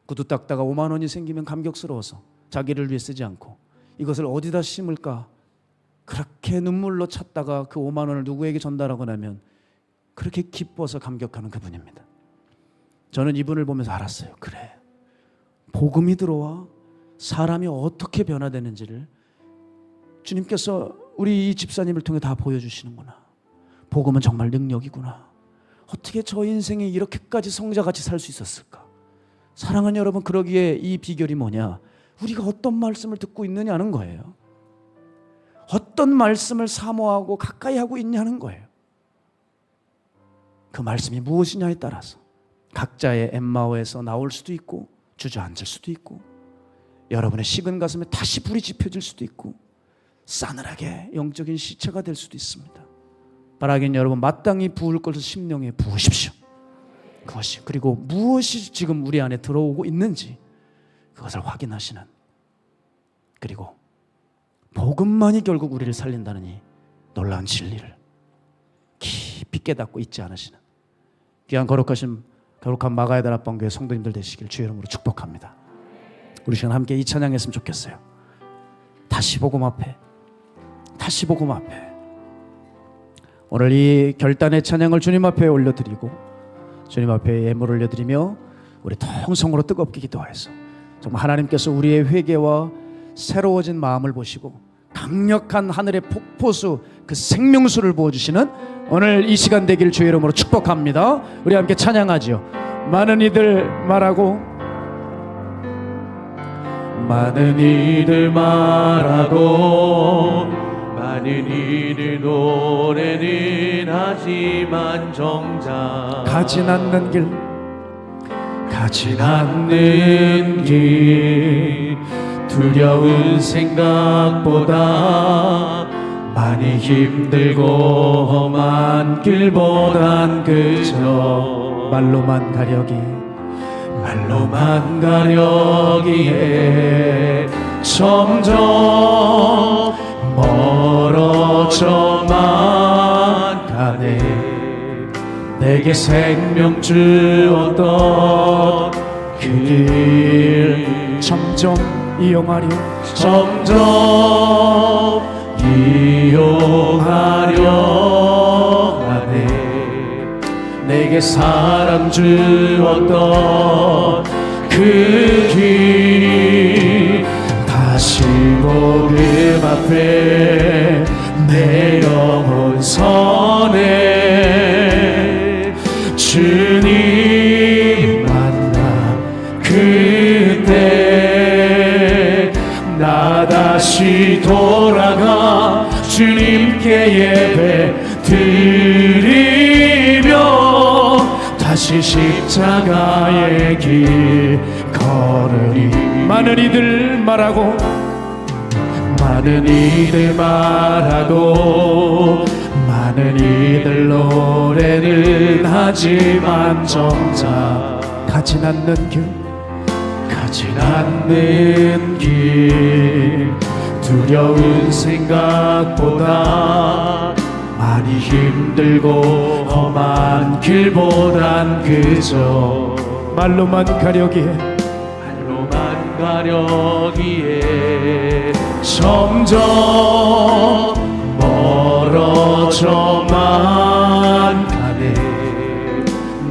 구두 닦다가 5만 원이 생기면 감격스러워서 자기를 위해 쓰지 않고 이것을 어디다 심을까 그렇게 눈물로 찾다가 그 5만 원을 누구에게 전달하고 나면 그렇게 기뻐서 감격하는 그분입니다. 저는 이분을 보면서 알았어요. 그래, 복음이 들어와 사람이 어떻게 변화되는지를 주님께서 우리 이 집사님을 통해 다 보여주시는구나. 복음은 정말 능력이구나. 어떻게 저 인생에 이렇게까지 성자같이 살 수 있었을까? 사랑하는 여러분, 그러기에 이 비결이 뭐냐? 우리가 어떤 말씀을 듣고 있느냐는 거예요. 어떤 말씀을 사모하고 가까이 하고 있냐는 거예요. 그 말씀이 무엇이냐에 따라서 각자의 엠마오에서 나올 수도 있고 주저앉을 수도 있고 여러분의 식은 가슴에 다시 불이 지펴질 수도 있고 싸늘하게 영적인 시체가 될 수도 있습니다. 바라기는 여러분 마땅히 부을 것을 심령에 부으십시오. 그것이 그리고 무엇이 지금 우리 안에 들어오고 있는지 그것을 확인하시는, 그리고 복음만이 결국 우리를 살린다는 이 놀라운 진리를 깊이 깨닫고 있지 않으시는 귀한 거룩한 마가야다 합방교회 성도님들 되시길 주의 이름으로 축복합니다. 우리 시간 함께 이 찬양했으면 좋겠어요. 다시 복음 앞에 다시 복음 앞에 오늘 이 결단의 찬양을 주님 앞에 올려드리고 주님 앞에 예물을 올려드리며 우리 통성으로 뜨겁게 기도하여서 정말 하나님께서 우리의 회개와 새로워진 마음을 보시고 강력한 하늘의 폭포수 그 생명수를 부어주시는 오늘 이 시간 되길 주의 이름으로 축복합니다. 우리 함께 찬양하지요. 많은 이들 말하고 많은 이들 말하고 많은 이들 노래는 하지만 정작 가진 않는 길 가진 않는 길 두려운 생각보다 많이 힘들고 험한 길보단 그저 말로만 가려기에 점점 멀어져만 가네. 내게 생명 주었던 그 길 점점 이용하려 하네. 내게 사랑 주었던 그 길 다시 복음 앞에 내 영혼 서네. 주님 만나 그때 나 다시 돌아가 주님께 예배 드리며 다시 십자가의 길 걸으리. 많은 이들 말하고 많은 이들 노래는 하지만 정작 가진 않는 길 두려운 생각보다 많이 힘들고 험한 길보단 그저 말로만 가려기에 점점 멀어져만 가네.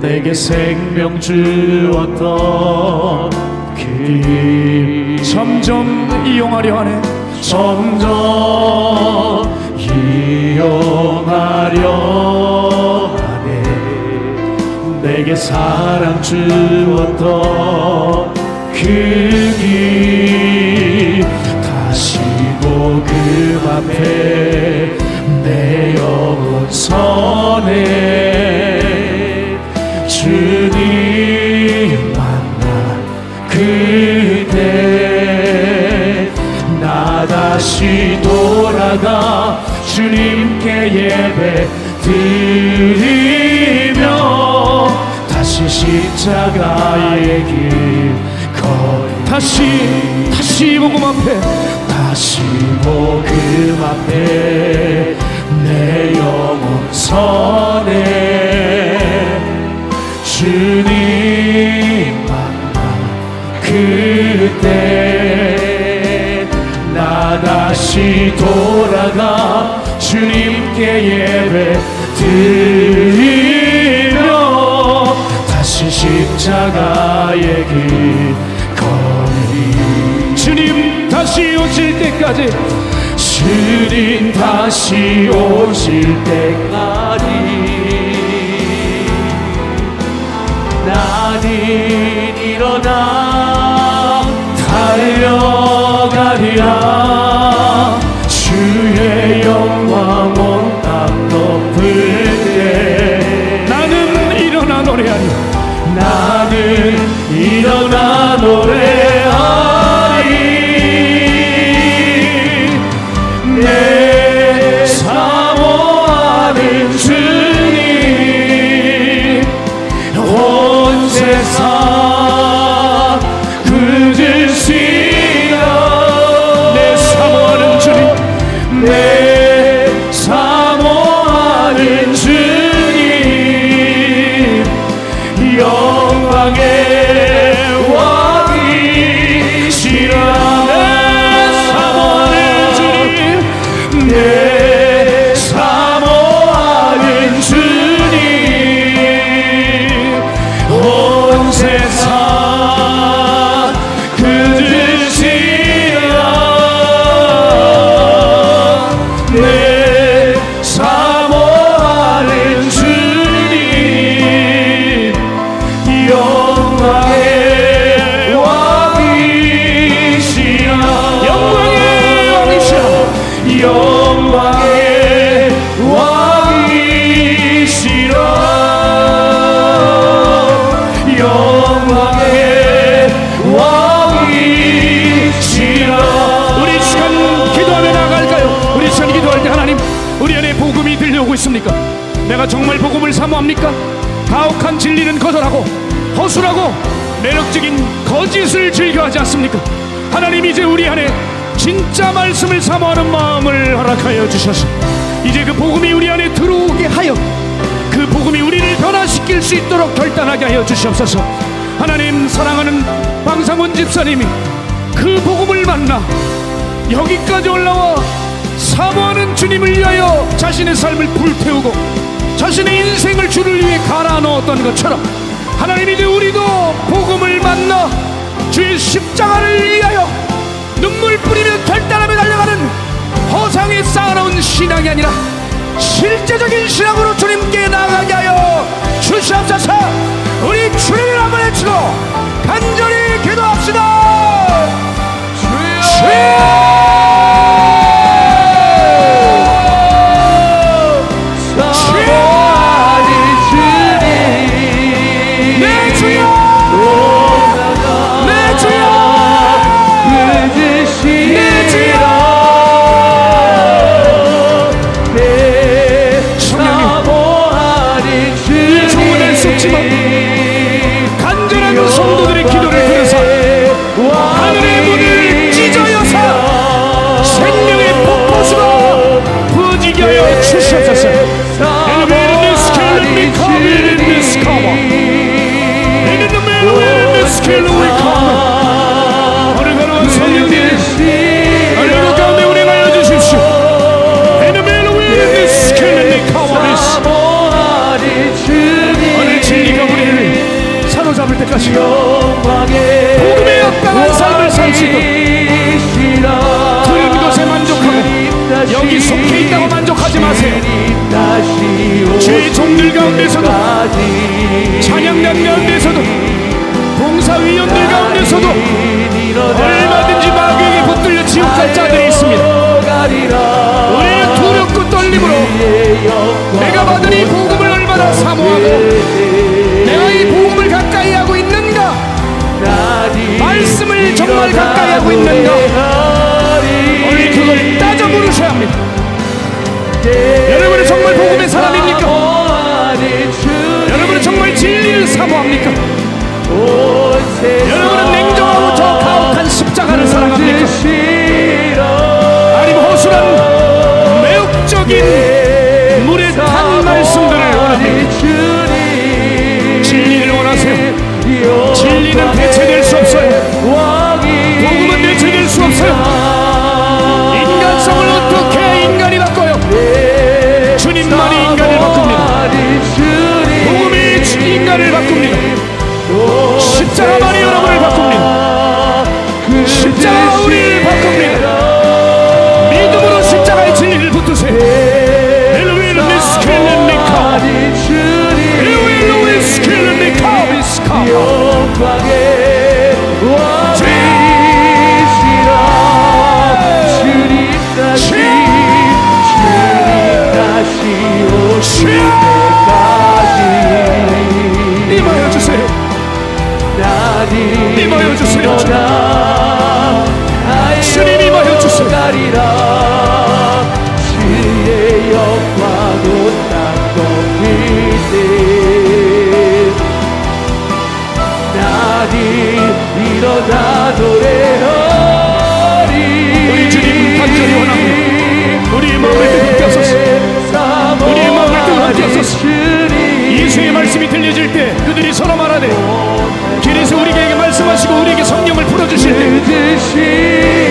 내게 생명 주었던 그 길 점점 이용하려 하네. 점점 이용하려 하네. 내게 사랑 주었던 그 길 다시 복음 앞에 내 영혼 서네. 주님 만나 그때 나 다시 돌아가 주님께 예배 드리며 다시 십자가의 길 다시 복음 앞에 내 영혼 서네. 주님 만나 그때 나 다시 돌아가 주님께 예배 드리며 다시 십자가의 길 주님 다시 오실 때까지 주님 다시 오실 때까지 나는 일어나 달려가리라. 주의 영광 온 땅 덮을 때 나는 일어나 노래하리. 나는 일어나 노래하리. 내 사모하는 주님 온 세상 굳으시라. 내 사모하는 주님, 내 사모하는 주님 영광의 왕 매력적인 거짓을 즐겨하지 않습니까? 하나님, 이제 우리 안에 진짜 말씀을 사모하는 마음을 허락하여 주셔서 이제 그 복음이 우리 안에 들어오게 하여 그 복음이 우리를 변화시킬 수 있도록 결단하게 하여 주시옵소서. 하나님, 사랑하는 방상훈 집사님이 그 복음을 만나 여기까지 올라와 사모하는 주님을 위하여 자신의 삶을 불태우고 자신의 인생을 주를 위해 갈아 넣었던 것처럼 하나님, 이제 우리도 복음을 만나 주의 십자가를 위하여 눈물 뿌리며 결단하며 달려가는 허상에 쌓아놓은 신앙이 아니라 실제적인 신앙으로 주님께 나아가게 하여 주시옵소서. 우리 주님을 한번 외치고 간절히 기도합시다. 주여! 간절한 성도들의 기도를 들으사 하늘의 문을 찢어여서 생명의 폭포수가 부어지게 하여 주시옵소서. 어른가로운 성령님, 하늘의 가운데 운행하여 주십시오. 오늘 진리가 우리를 사로잡을 때까지 복음의 역강한 삶을 살 수 있도록 들은 것에 만족하고 여기 속해 있다고 만족하지 마세요. 주의 종들 가운데서도 찬양단 가운데서도 봉사위원들 가운데서도 얼마든지 마귀에게 붙들려 지옥 갈 자들이 있습니다. 우리는 두렵고 떨림으로 내가 받은 이 복음을 얼마나 사모하고 내가 이 복음을 가까이 하고 있는가, 말씀을 정말 가까이 하고 있는가, 우리 그걸 따져 물으셔야 합니다. 여러분은 정말 복음의 사람입니까? 여러분은 정말 진리를 사모합니까? 여러분은 냉정하고 저 가혹한 십자가를 사랑합니까? 아니면 허술한 매혹적인 물에 탄 말씀들을 원합니까? 진리를 원하세요. 진리는 대체될 수 없어요. 복음은 대체될 수 없어요. 인간성을 어떻게 인간이 바꿔요? 주님만이 인간을 바꿉니다. 복음이 인간을 바꿉니다. 십자가만이 여러분을 바꿉니다. 십자가 우리를 바꿉니다. 믿음으로 십자가의 진리를 붙드세요. 엘로히는 미스켈렌니카 엘로히는 미스켈렌니카 미스카 영광의 왕이시라 주님 다시 오실 때까지 임하여 주세요. 임하여 주세요. 주님 임하여 주세요. 주의 영광 온 땅 덮일 때 나니 일어나 노래하리. 우리 주님 간절히 원합니다. 우리의 마음을 뜨겁게 하소서. 우리의 마음을 뜨겁게 하소서. 예수의 말씀이 들려질 때 그들이 서로 말하되, 길에서 우리에게 말씀하시고 우리에게 성령을 풀어주실 때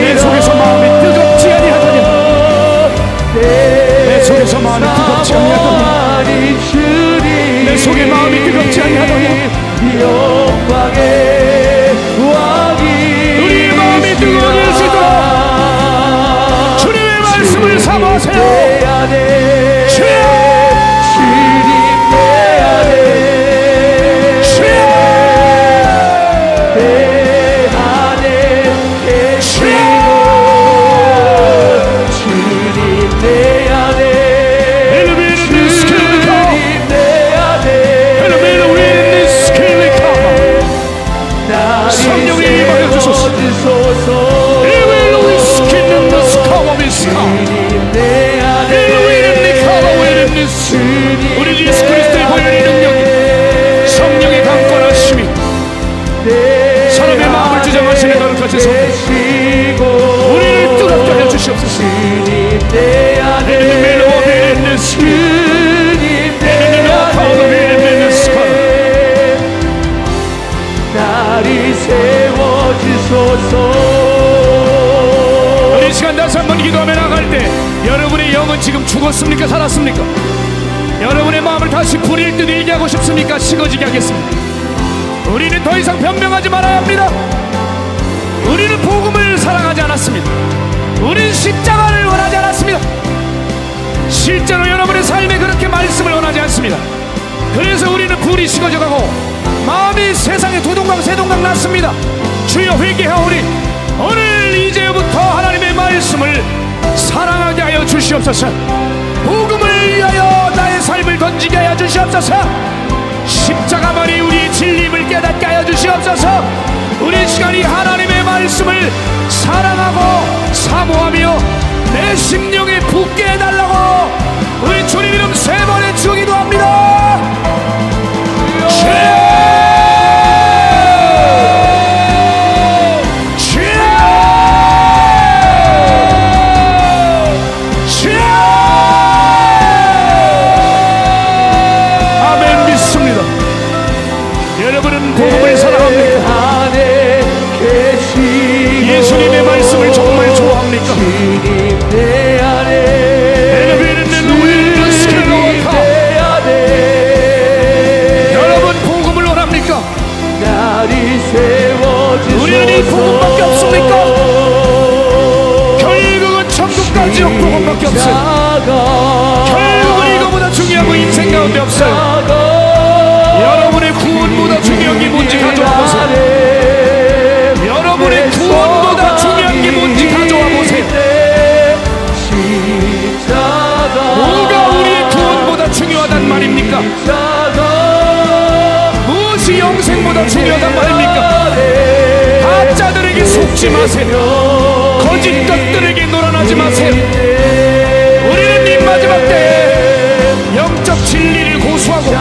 내 속에서 마음이 뜨겁지 아니하더냐, 내 속에서 마음이 뜨겁지 아니하더냐, 내 속에 마음이 뜨겁지 아니하더냐. 영광의 왕이 우리의 마음이 뜨거워질 수 있도록 주님의 말씀을 사모하세요. 우리 예수 그리스도의 보혈의 능력이 성령의 강권하심이 주옵소서. 우리를 뜨겁게 하여 주시옵소서. 날이 세워지소서. 우리 시간 다시 한번 기도하며 나갈 때 여러분의 영은 지금 죽었습니까? 살았습니까? 여러분의 마음을 다시 불일 듯 일게 하고 싶습니까? 식어지게 하겠습니다. 우리는 더 이상 변명하지 말아야 합니다. 우리는 복음을 사랑하지 않았습니다. 우리는 십자가를 원하지 않았습니다. 실제로 여러분의 삶에 그렇게 말씀을 원하지 않습니다. 그래서 우리는 불이 식어져가고 마음이 세상에 두동강 세동강 났습니다. 주여 회개하오니 오늘 이제부터 하나님의 말씀을 사랑하게 하여 주시옵소서. 복음을 위하여 나의 삶을 던지게 하여 주시옵소서. 십자가만이 우리의 진리임을 깨닫게 하여 주시옵소서. 우리 시간이 하나님의 말씀을 사랑하고 사모하며 내 심령에 붙게 해달라고 우리 주님 이름 세 번의 주여 기도합니다. 아멘. 믿습니다. 여러분은 복음을 사랑합니까? 예수님의 말씀을 정말 좋아합니까? 여러분 복음을 원합니까? 우리는 이 복음밖에 없습니까? 결국은 천국 갈지록 복음밖에 없어요. 결국은 이거보다 중요한 거 인생 가운데 없어요. 여러분의 구원보다 중요한 게 뭔지 가져와 보세요. 여러분의 구원보다 중요한 게 뭔지 가져와 보세요. 뭐가 우리의 구원보다 중요하단 말입니까? 무엇이 영생보다 중요하단 말입니까? 가짜들에게 속지 마세요. 거짓 것들에게 놀아나지 마세요. 우리는 이 마지막 때에 영적 진리를 고수하고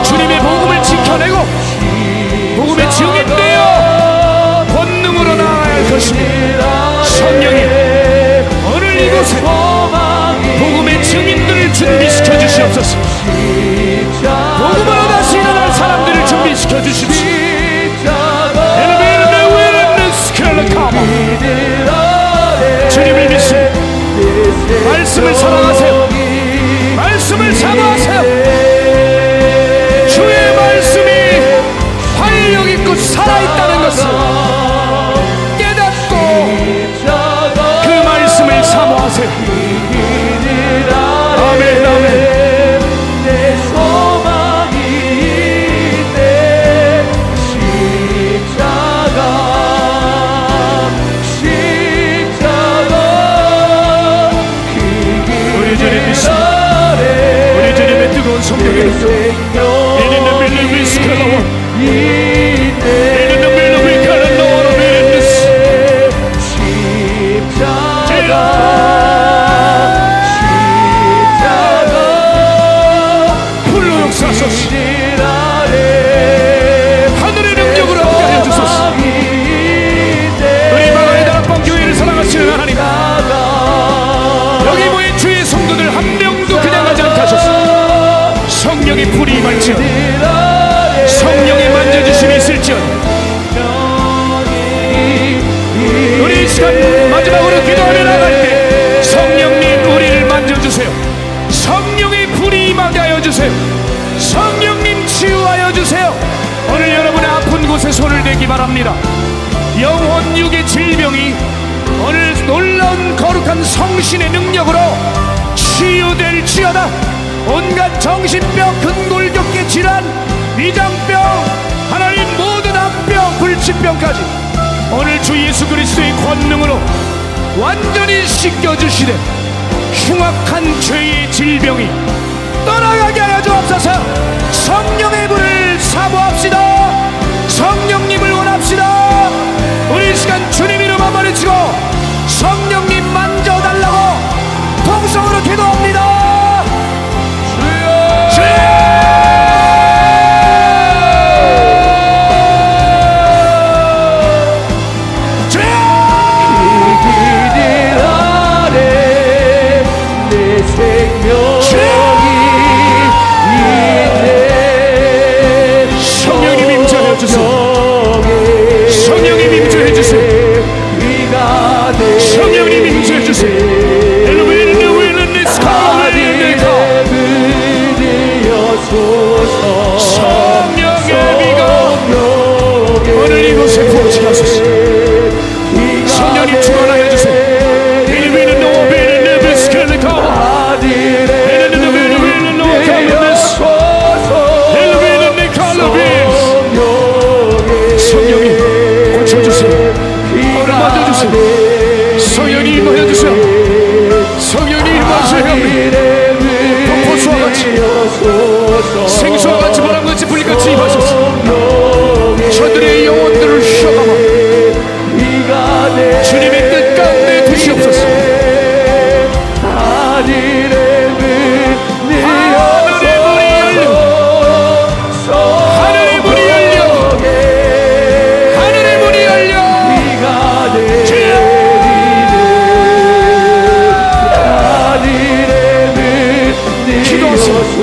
주님의 복음을 지켜내고 복음의 증인되어 권능으로 나아갈 할 것입니다. 성령님 오늘 이곳에 복음의 증인들을 준비시켜 주시옵소서. 복음으로 다시 일어날 사람들을 준비시켜 주십시오. 주님을 믿습니다. 말씀을 사랑하세요. 말씀을 사모하세요. 주의 말씀이 활력 있고 살아있다는 것을 깨닫고 그 말씀을 사모하세요. 아멘 아멘. 우리 주님의 뜨거운 성령의 이는 밀는 위스카라와 이는 밀는 위카라노라 밀는 불로 역사하소서. 하늘의 능력으로 함께하여 주소서. 우리 마가의 다락방 교회를 사랑하시는 하나님, 여기 모인 주의 성도들 한 명도 그냥 가지 않게 하소서. 성령의 불이 임할지어다. 성령의 만져주심이 있을지어다. 우리 이 시간 마지막으로 기도하며 나갈 때 성령님 우리를 만져주세요. 성령의 불이 임하게 하여 주세요. 성령님 치유하여 주세요. 오늘 여러분의 아픈 곳에 손을 대기 바랍니다. 영혼 육의 질병이 오늘 놀라운 거룩한 성신의 능력으로 치유될지어다. 온갖 정신병, 근골격계 질환, 위장병, 하나님 모든 악병, 불치병까지 오늘 주 예수 그리스도의 권능으로 완전히 씻겨주시되 흉악한 죄의 질병이 떠나가게 하여 주옵소서. 성령의 불을 사모합시다. 성령님을 원합시다. 우리 시간 주님 이름 한번 외치고 성령님 만져달라고 통성으로 기도합니다. 고쳐주세요. 오늘 만져주세요. 성령님 임하여 주세요. 성령님 임하세요. 폭포수와 같이 생수와 같이 바람같이 불같이 임하소서. 저들의 영혼들을 쉬어가마 주님의 뜻 가운데 두시옵소서. 하늘의 문이 열려 하늘의 문이 열려 하늘의 문이 열려 기도하소서.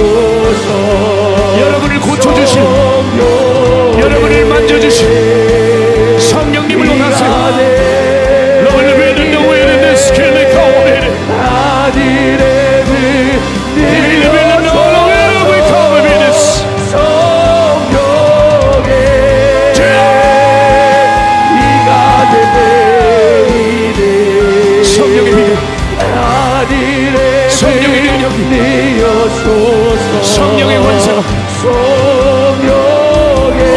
여러분을 고쳐주시고 여러분을 만져주시고 성령님을 원하세요. 성령의 원세가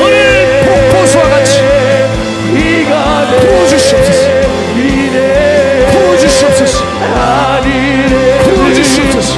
오늘 폭포수와 같이 부어주시옵소서. 부어주시옵소서. 부어주시옵소서.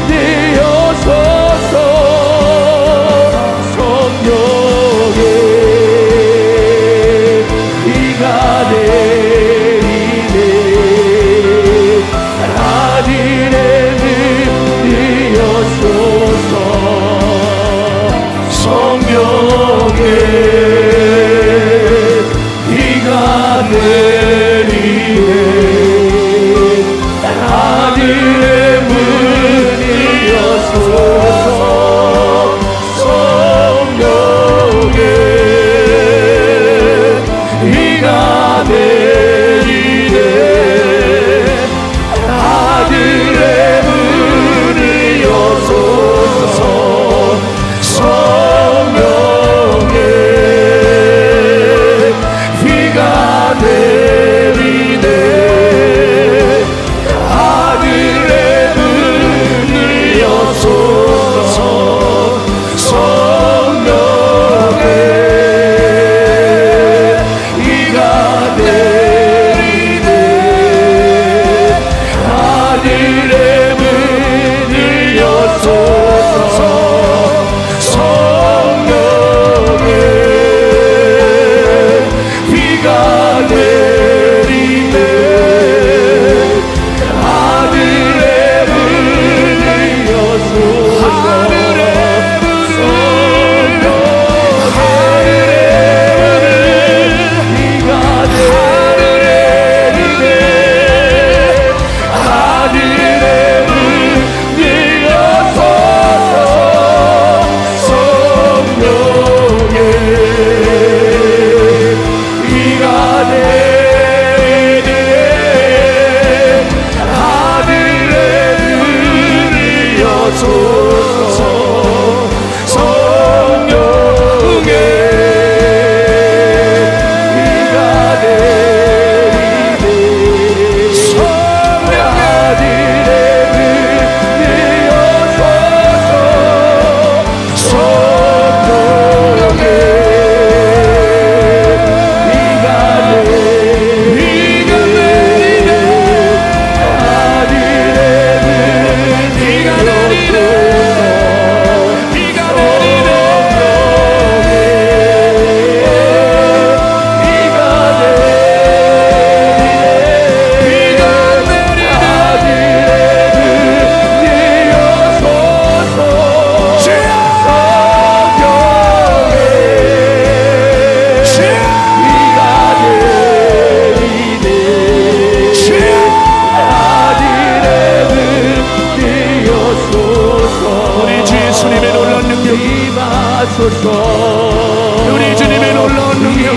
우리 주님의 놀라운 능력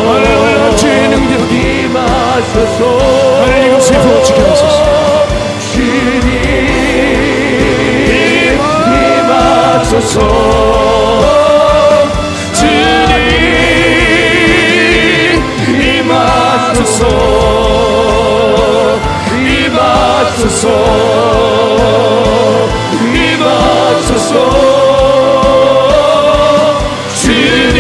할렐루야. 주의 능력이 하늘 이곳에 부어지게 하소서. 주님 임하소서. 주님 임하소서. 임하소서. 임하소서. 주님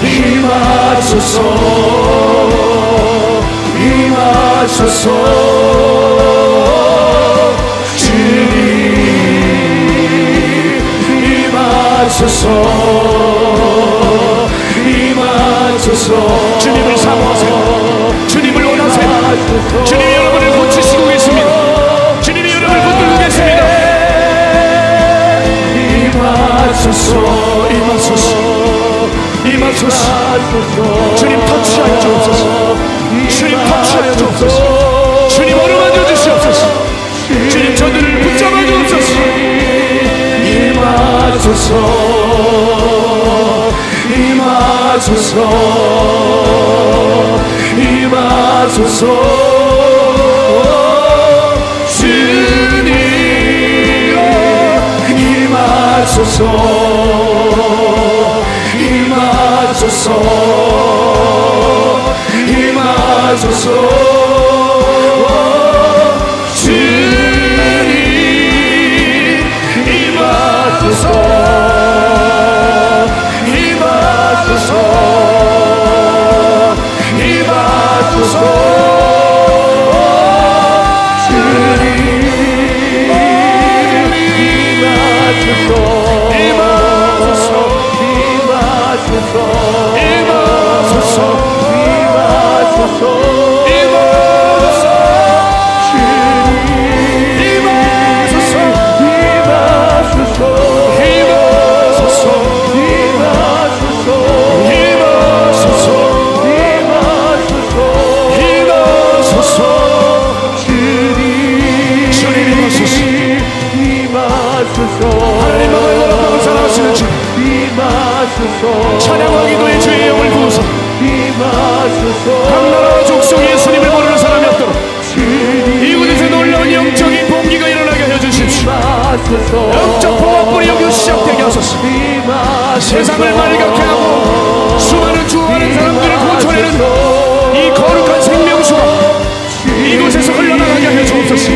임하소서 임하소서 주님 임하소서 임하소서 주님을 사모하세요. 주님을 원하세요. 주님이 여러분을 고치시고 계십니다. 주님이 여러분을 붙들고 계십니다. 임하소서 임하소서 임하소서. 주님 터치하여 주옵소서. 주님 터치하여 주옵소서. 주님 어루만져 주시옵소서. 주님 저들을 붙잡아 주옵소서. 임하소서 임하소서 임하소서 주님 임하소서 임하소서 임하소서 주님 임하소서 임하소서 임하소서 주님 임하소서 임하소서 임하소서 임하소서 임하소서 주님 임하소서 임하소서 임하소서 임하소서 임하소서 임하소서 주님 임하소서 하나님과 여러분을 사랑하시는 주 찬양과 기도의 주의 영을 부으사 각 나라와 족속 예수님을 모르는 사람이 없도록 이곳에서 놀라운 영적인 봉기가 일어나게 하여 주십시오. 영적 봉합불이 여기 시작되게 하소서. 세상을 말갛게 하고 수많은 주어하는 사람들을 고쳐내는 이 거룩한 생명수가 이곳에서 흘러나가게 하여 주옵소서.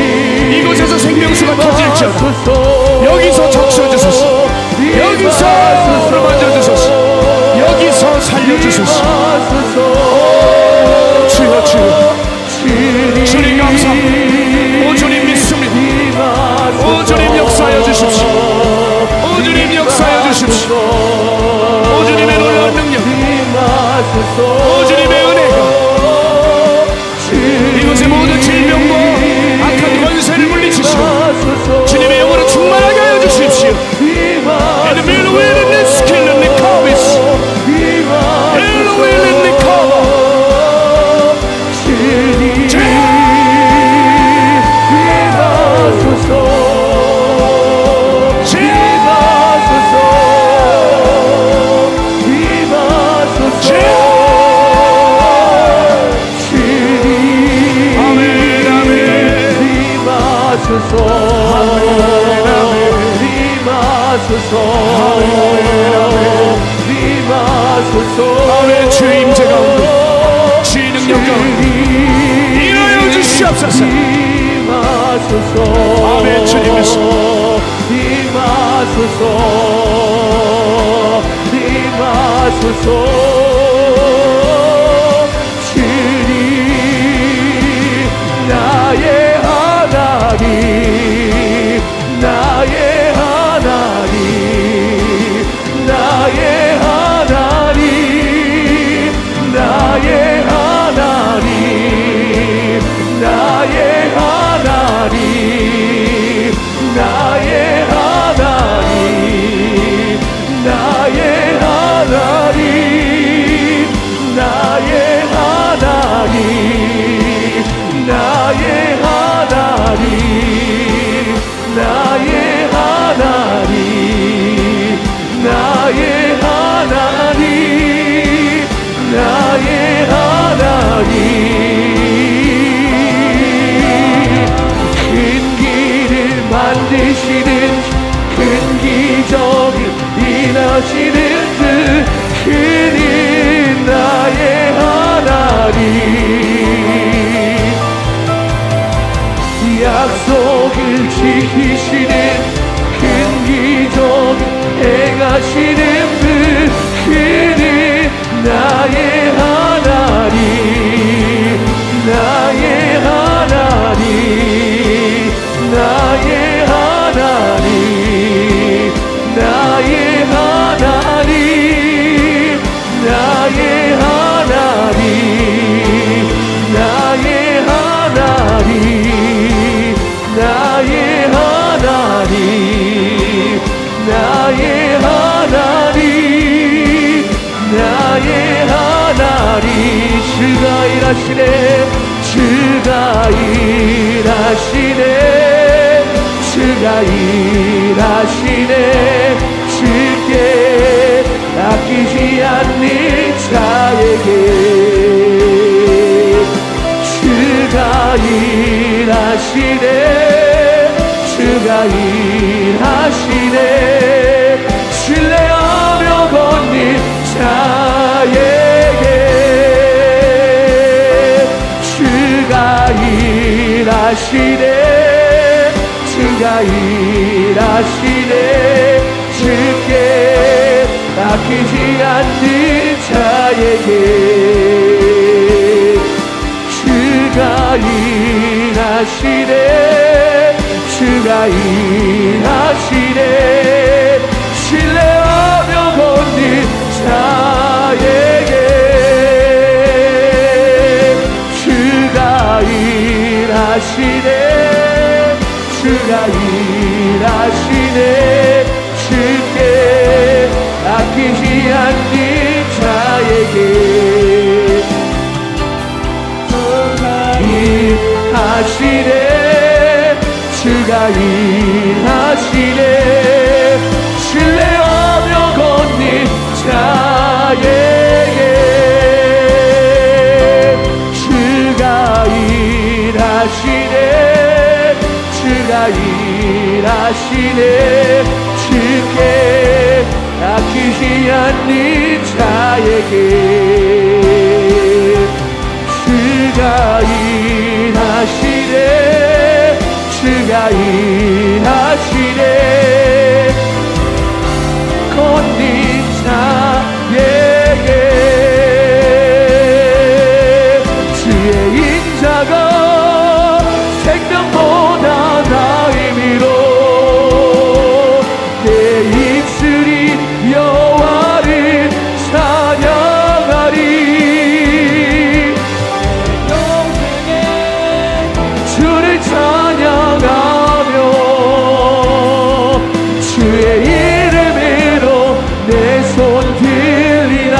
이곳에서 생명수가 터질지어다. 여기서 적셔주소서. 여기서 만져주소서. 여기서 살려주소서. 주여 주여 주님 감사합니다. 오 주님 믿습니다. 오 주님 역사하여 주십시오. 오 주님 역사하여 주십시오. 오 주님의 놀라운 능력, 오 주님의 은혜가 이곳의 모든 질병과 악한 권세를 물리치시고 주님의 영으로 충만하게 하여 주십시오. 엘로윌 니스킬른 니카비스 엘로윌 니카바 아멘. 주의 임재 가운데 주의 능력 가운데 일하여 주시옵소서. 아멘. 주님 믿습니다. 나의 하나님 나의 하나님 나의 하나님 나의 하나님 나의 하나님 나의 하나님 나의 하나님 나의 하나님 나의 하나님 나의 하나님 나의 하나님 나의 하나님 큰 길을 만드시는 큰 기적을 일하시는 그 그는 나의 하나님 약속을 지키시는 큰 기적을 행하시는 영원히 주가 일하시네 주가 일하시네 주가 일하시네 주께 아끼지 않는 자에게 주가 일하시네 주가 일하시네 신뢰하며 걷는 자에게 주가 일하시네 주가 일하시네 주께 아끼지 않는 자에게 주가 일하시네 주가 일하시네 신뢰하며 걷는 자에게 주가 일하시네 주가 일하시네 주께 아끼지 않는 자에게 일하시네 주가 일하시네 신뢰하며 걷는 자에게 주가 일하시네 주가 일하시네 주께 아끼지 않는 자에게 주가 일하시네 주가 일하시네 걷는 자에게 주의 인자가 생명보다 나임이로 내 입술이 여호와를 찬양하리 주를 찬양하며 주의 이름으로 내 손 들리라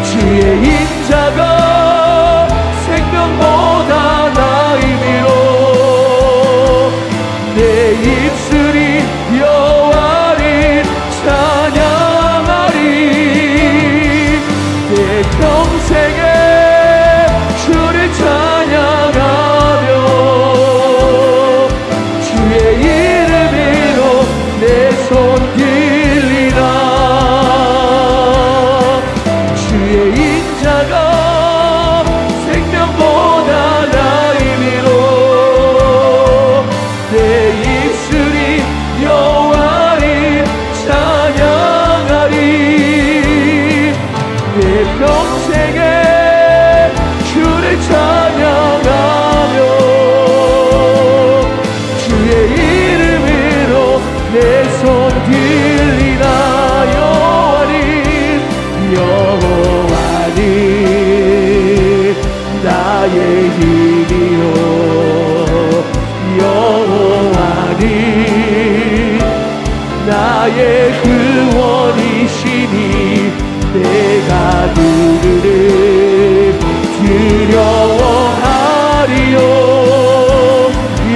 주의 인자가 생명보다 나임이로 내 입술이 여호와를 찬양하리 내 평생에 주를 찬양하며 주의 이름으로 내 손 들리라 주의 인자가 생명보다 나임이로 내 입술이 여호와를 찬양하리 내 평생에 주를 찬양하며 주의 이름으로 내 손 들리라 여호와는 나의 힘이요 여호와는 나의 구원이시니 내가 누구를 두려워하리요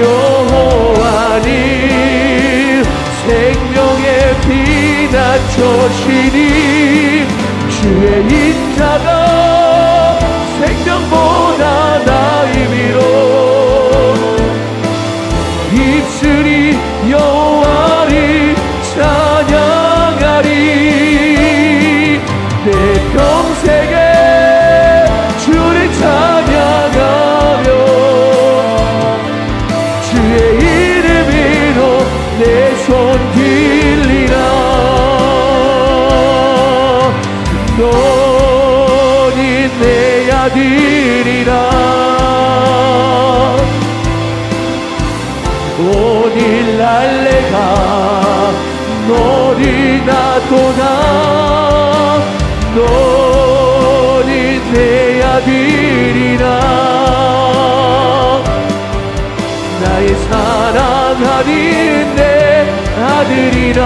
여호와는 생명의 피난처시니 주의 인자가 생명보다 나임이로 입술이 여호와를 찬양하리 내 평생에 주를 찬양하며 주의 이름으로 내 손 들리라 너는 내 아들이라 오늘 날 내가 너를 놔도다 너는 내 아들이라 나의 사랑하는 내 아들이라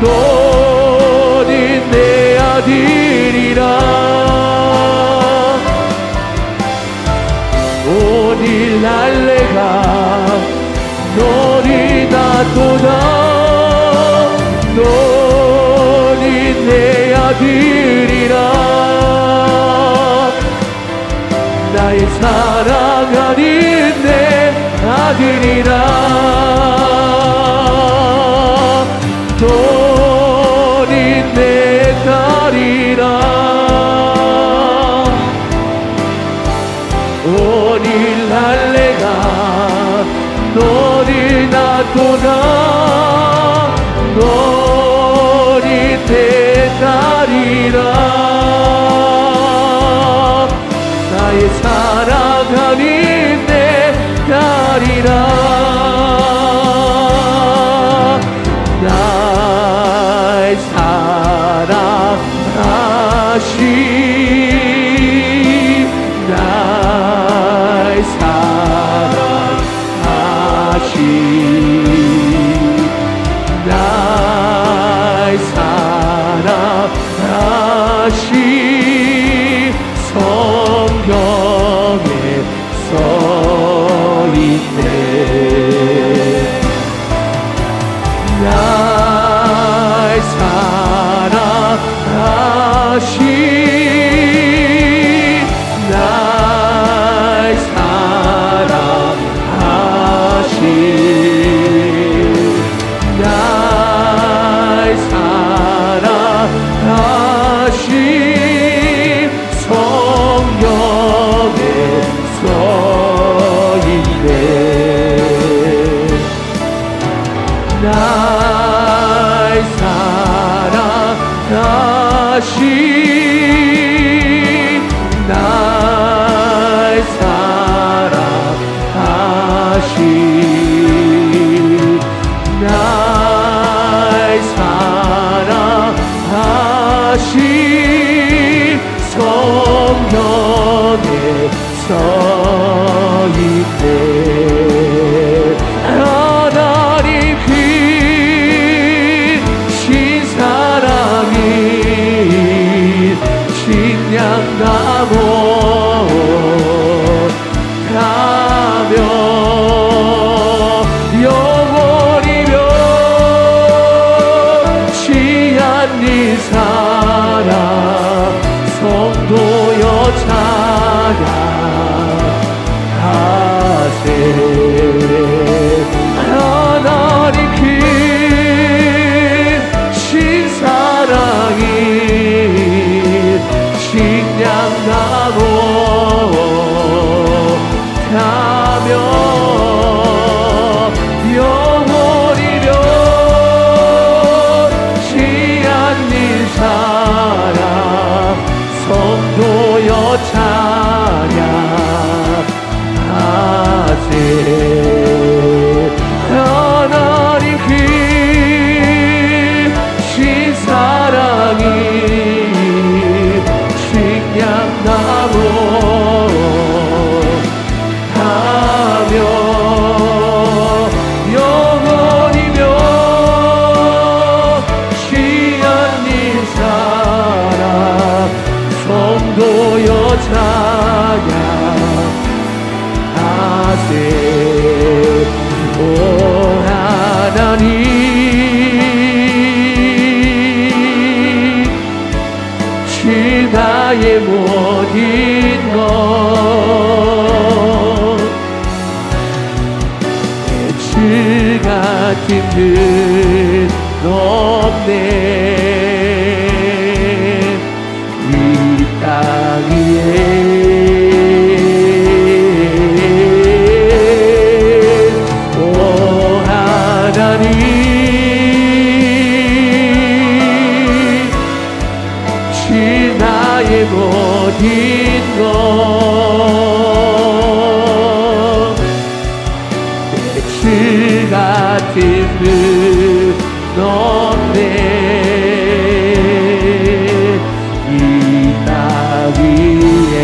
너 아들이라 나의 사랑하는 내 아들이라 너는 내 딸이라 오늘 날 내가 너를 낳도다 너는 내 딸이라 나의 사랑하는 내 딸이라 나의 사랑하신 나의 사랑하신 나의 사랑하신 성경에 써있네 나의 사랑하신 나의 사랑하신 나의 사랑하신 성경에 써있네 나의 사랑하신 나의 사랑하신 나의 사랑하신 성경에 써있네 하나님 그 신사랑이 식량나무 가며 영원히며 취한 이 사랑 성도여 찬양하세 하나님 그 신사랑이 식량나무 가며 영원히며 취한 이 사랑 성도여 찬양하세 하나님 그 신사랑이 식량나무 하며 영원히며 취한 이 사랑 성도여 찬양하세 오 하나님 주 나의 모든 것 주 같은 듯 없네 이 땅 위에 오 하나님 주 나의 모든 것 주 같은 듯 없네 이 땅 위에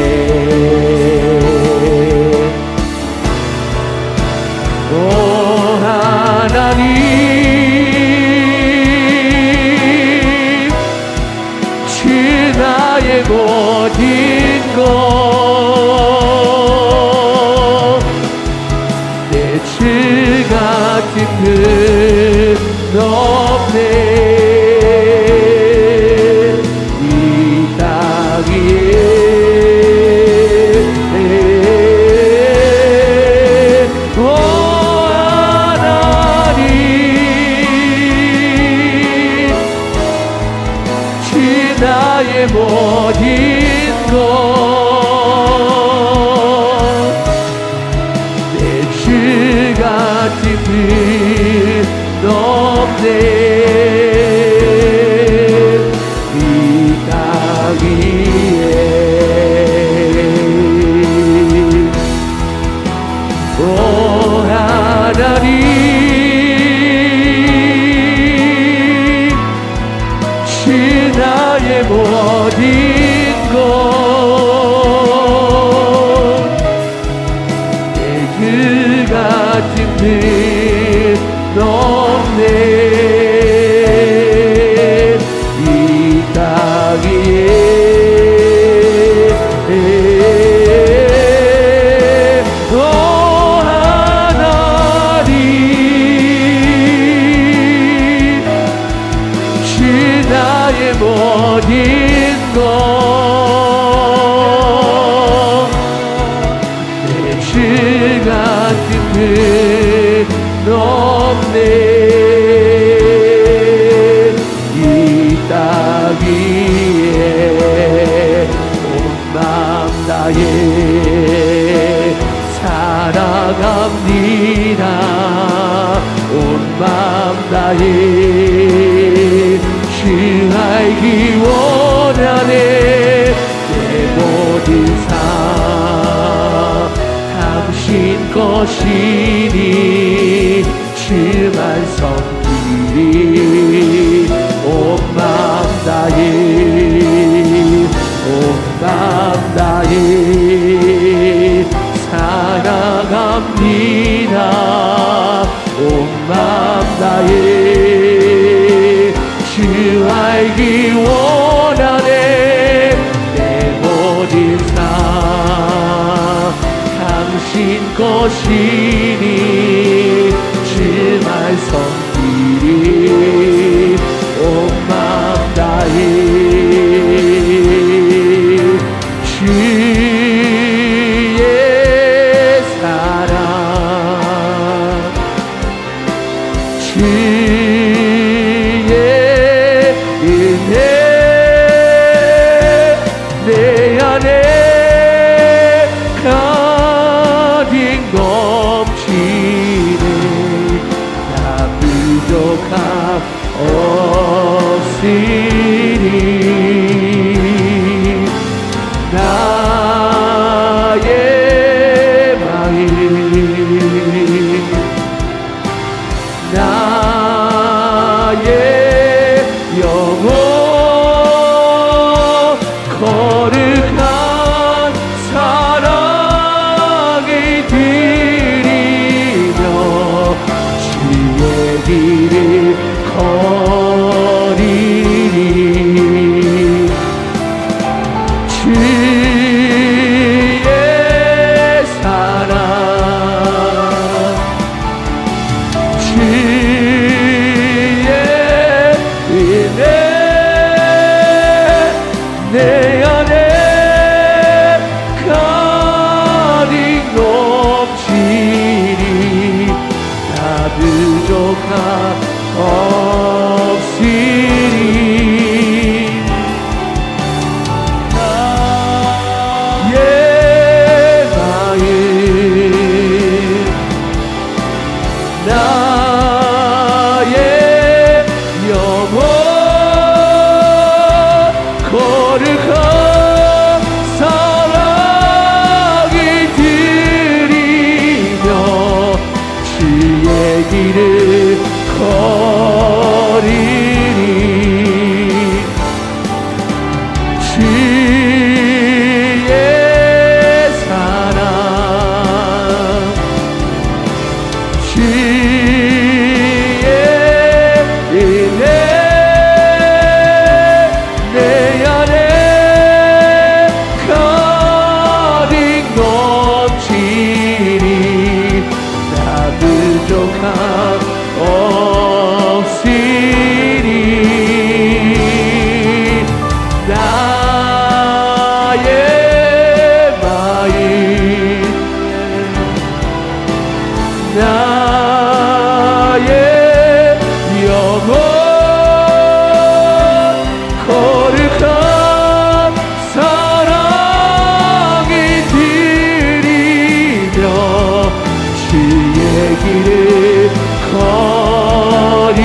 오 하나님 주 나의 모든 것 내 주 같은 그 없네 이 이 땅 위에 오 하나님 나의 모든 것 내 그 같은 듯 없네 이 땅 위에 오 하나님 주 나의 모든 것 내 주 같은 듯 없네 이 땅 위에 온 맘 다해 살아갑니다 온 맘 다해 주 알기 원하네 내 모든 삶 당신 것이니 주만 섬기리 온 맘 다해 온 맘 다해 살아갑니다 온 맘 다해 주 알기 원하네 내 모든 삶 당신 것이니 주만 섬기리 온 맘 다해 주의 사랑 주의 은혜 내 안에 가득 넘치네 나 부족함 없으니 나의 마음 나의 영혼 거룩한 사랑을 드리며 주의 길을 걸으리 주의 사랑 주의 은혜 내 안에 가득 넘치니 나 부족함 없으니 나의 마음 나의 영혼 거룩한 사랑을 드리며 주의 길을 걸으리 주의 사랑 주의 은혜 내 안에 가득 넘치니 나 부족함 없으니 나의 마음 나의 영혼 거룩한 사랑을 드리며 주의 길을 걸으리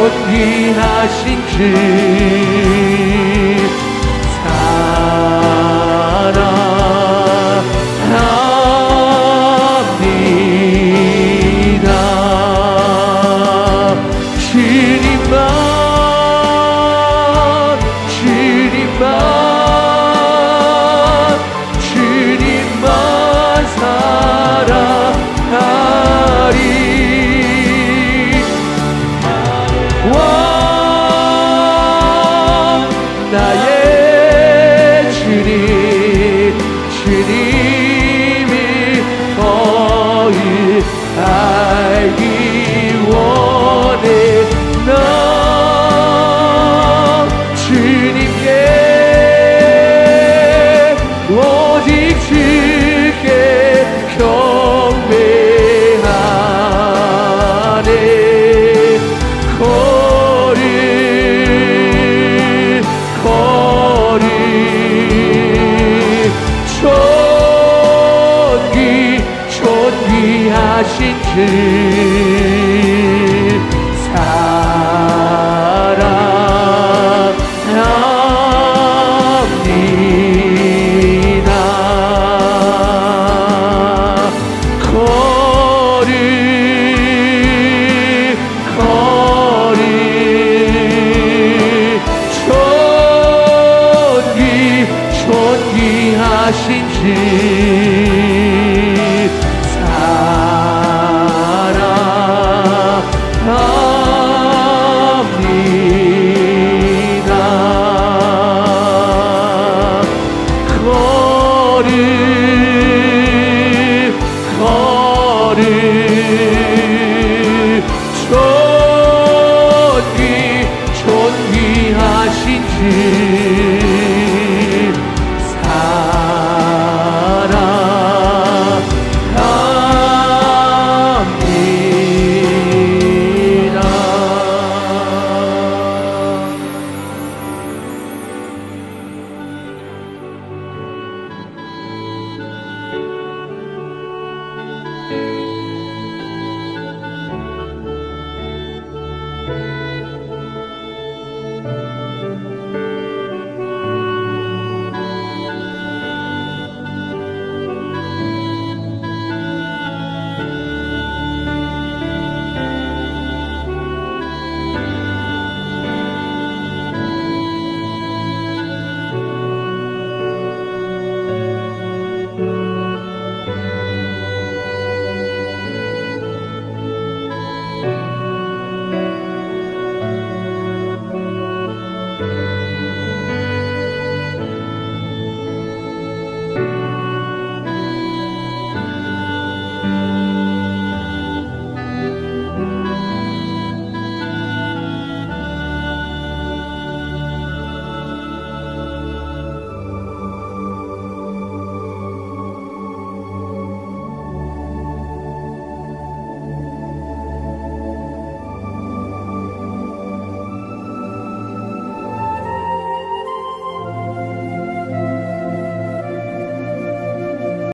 존귀하신 주 사랑합니다. 주님만 주님만 주님만 사랑하리. 왕 나의 주님 주님이 거의 알기 원해. 나 주님께 오직 주께 경배하네. 거리 존귀하신 주 사랑합니다. 존귀하신 주 존귀하신 주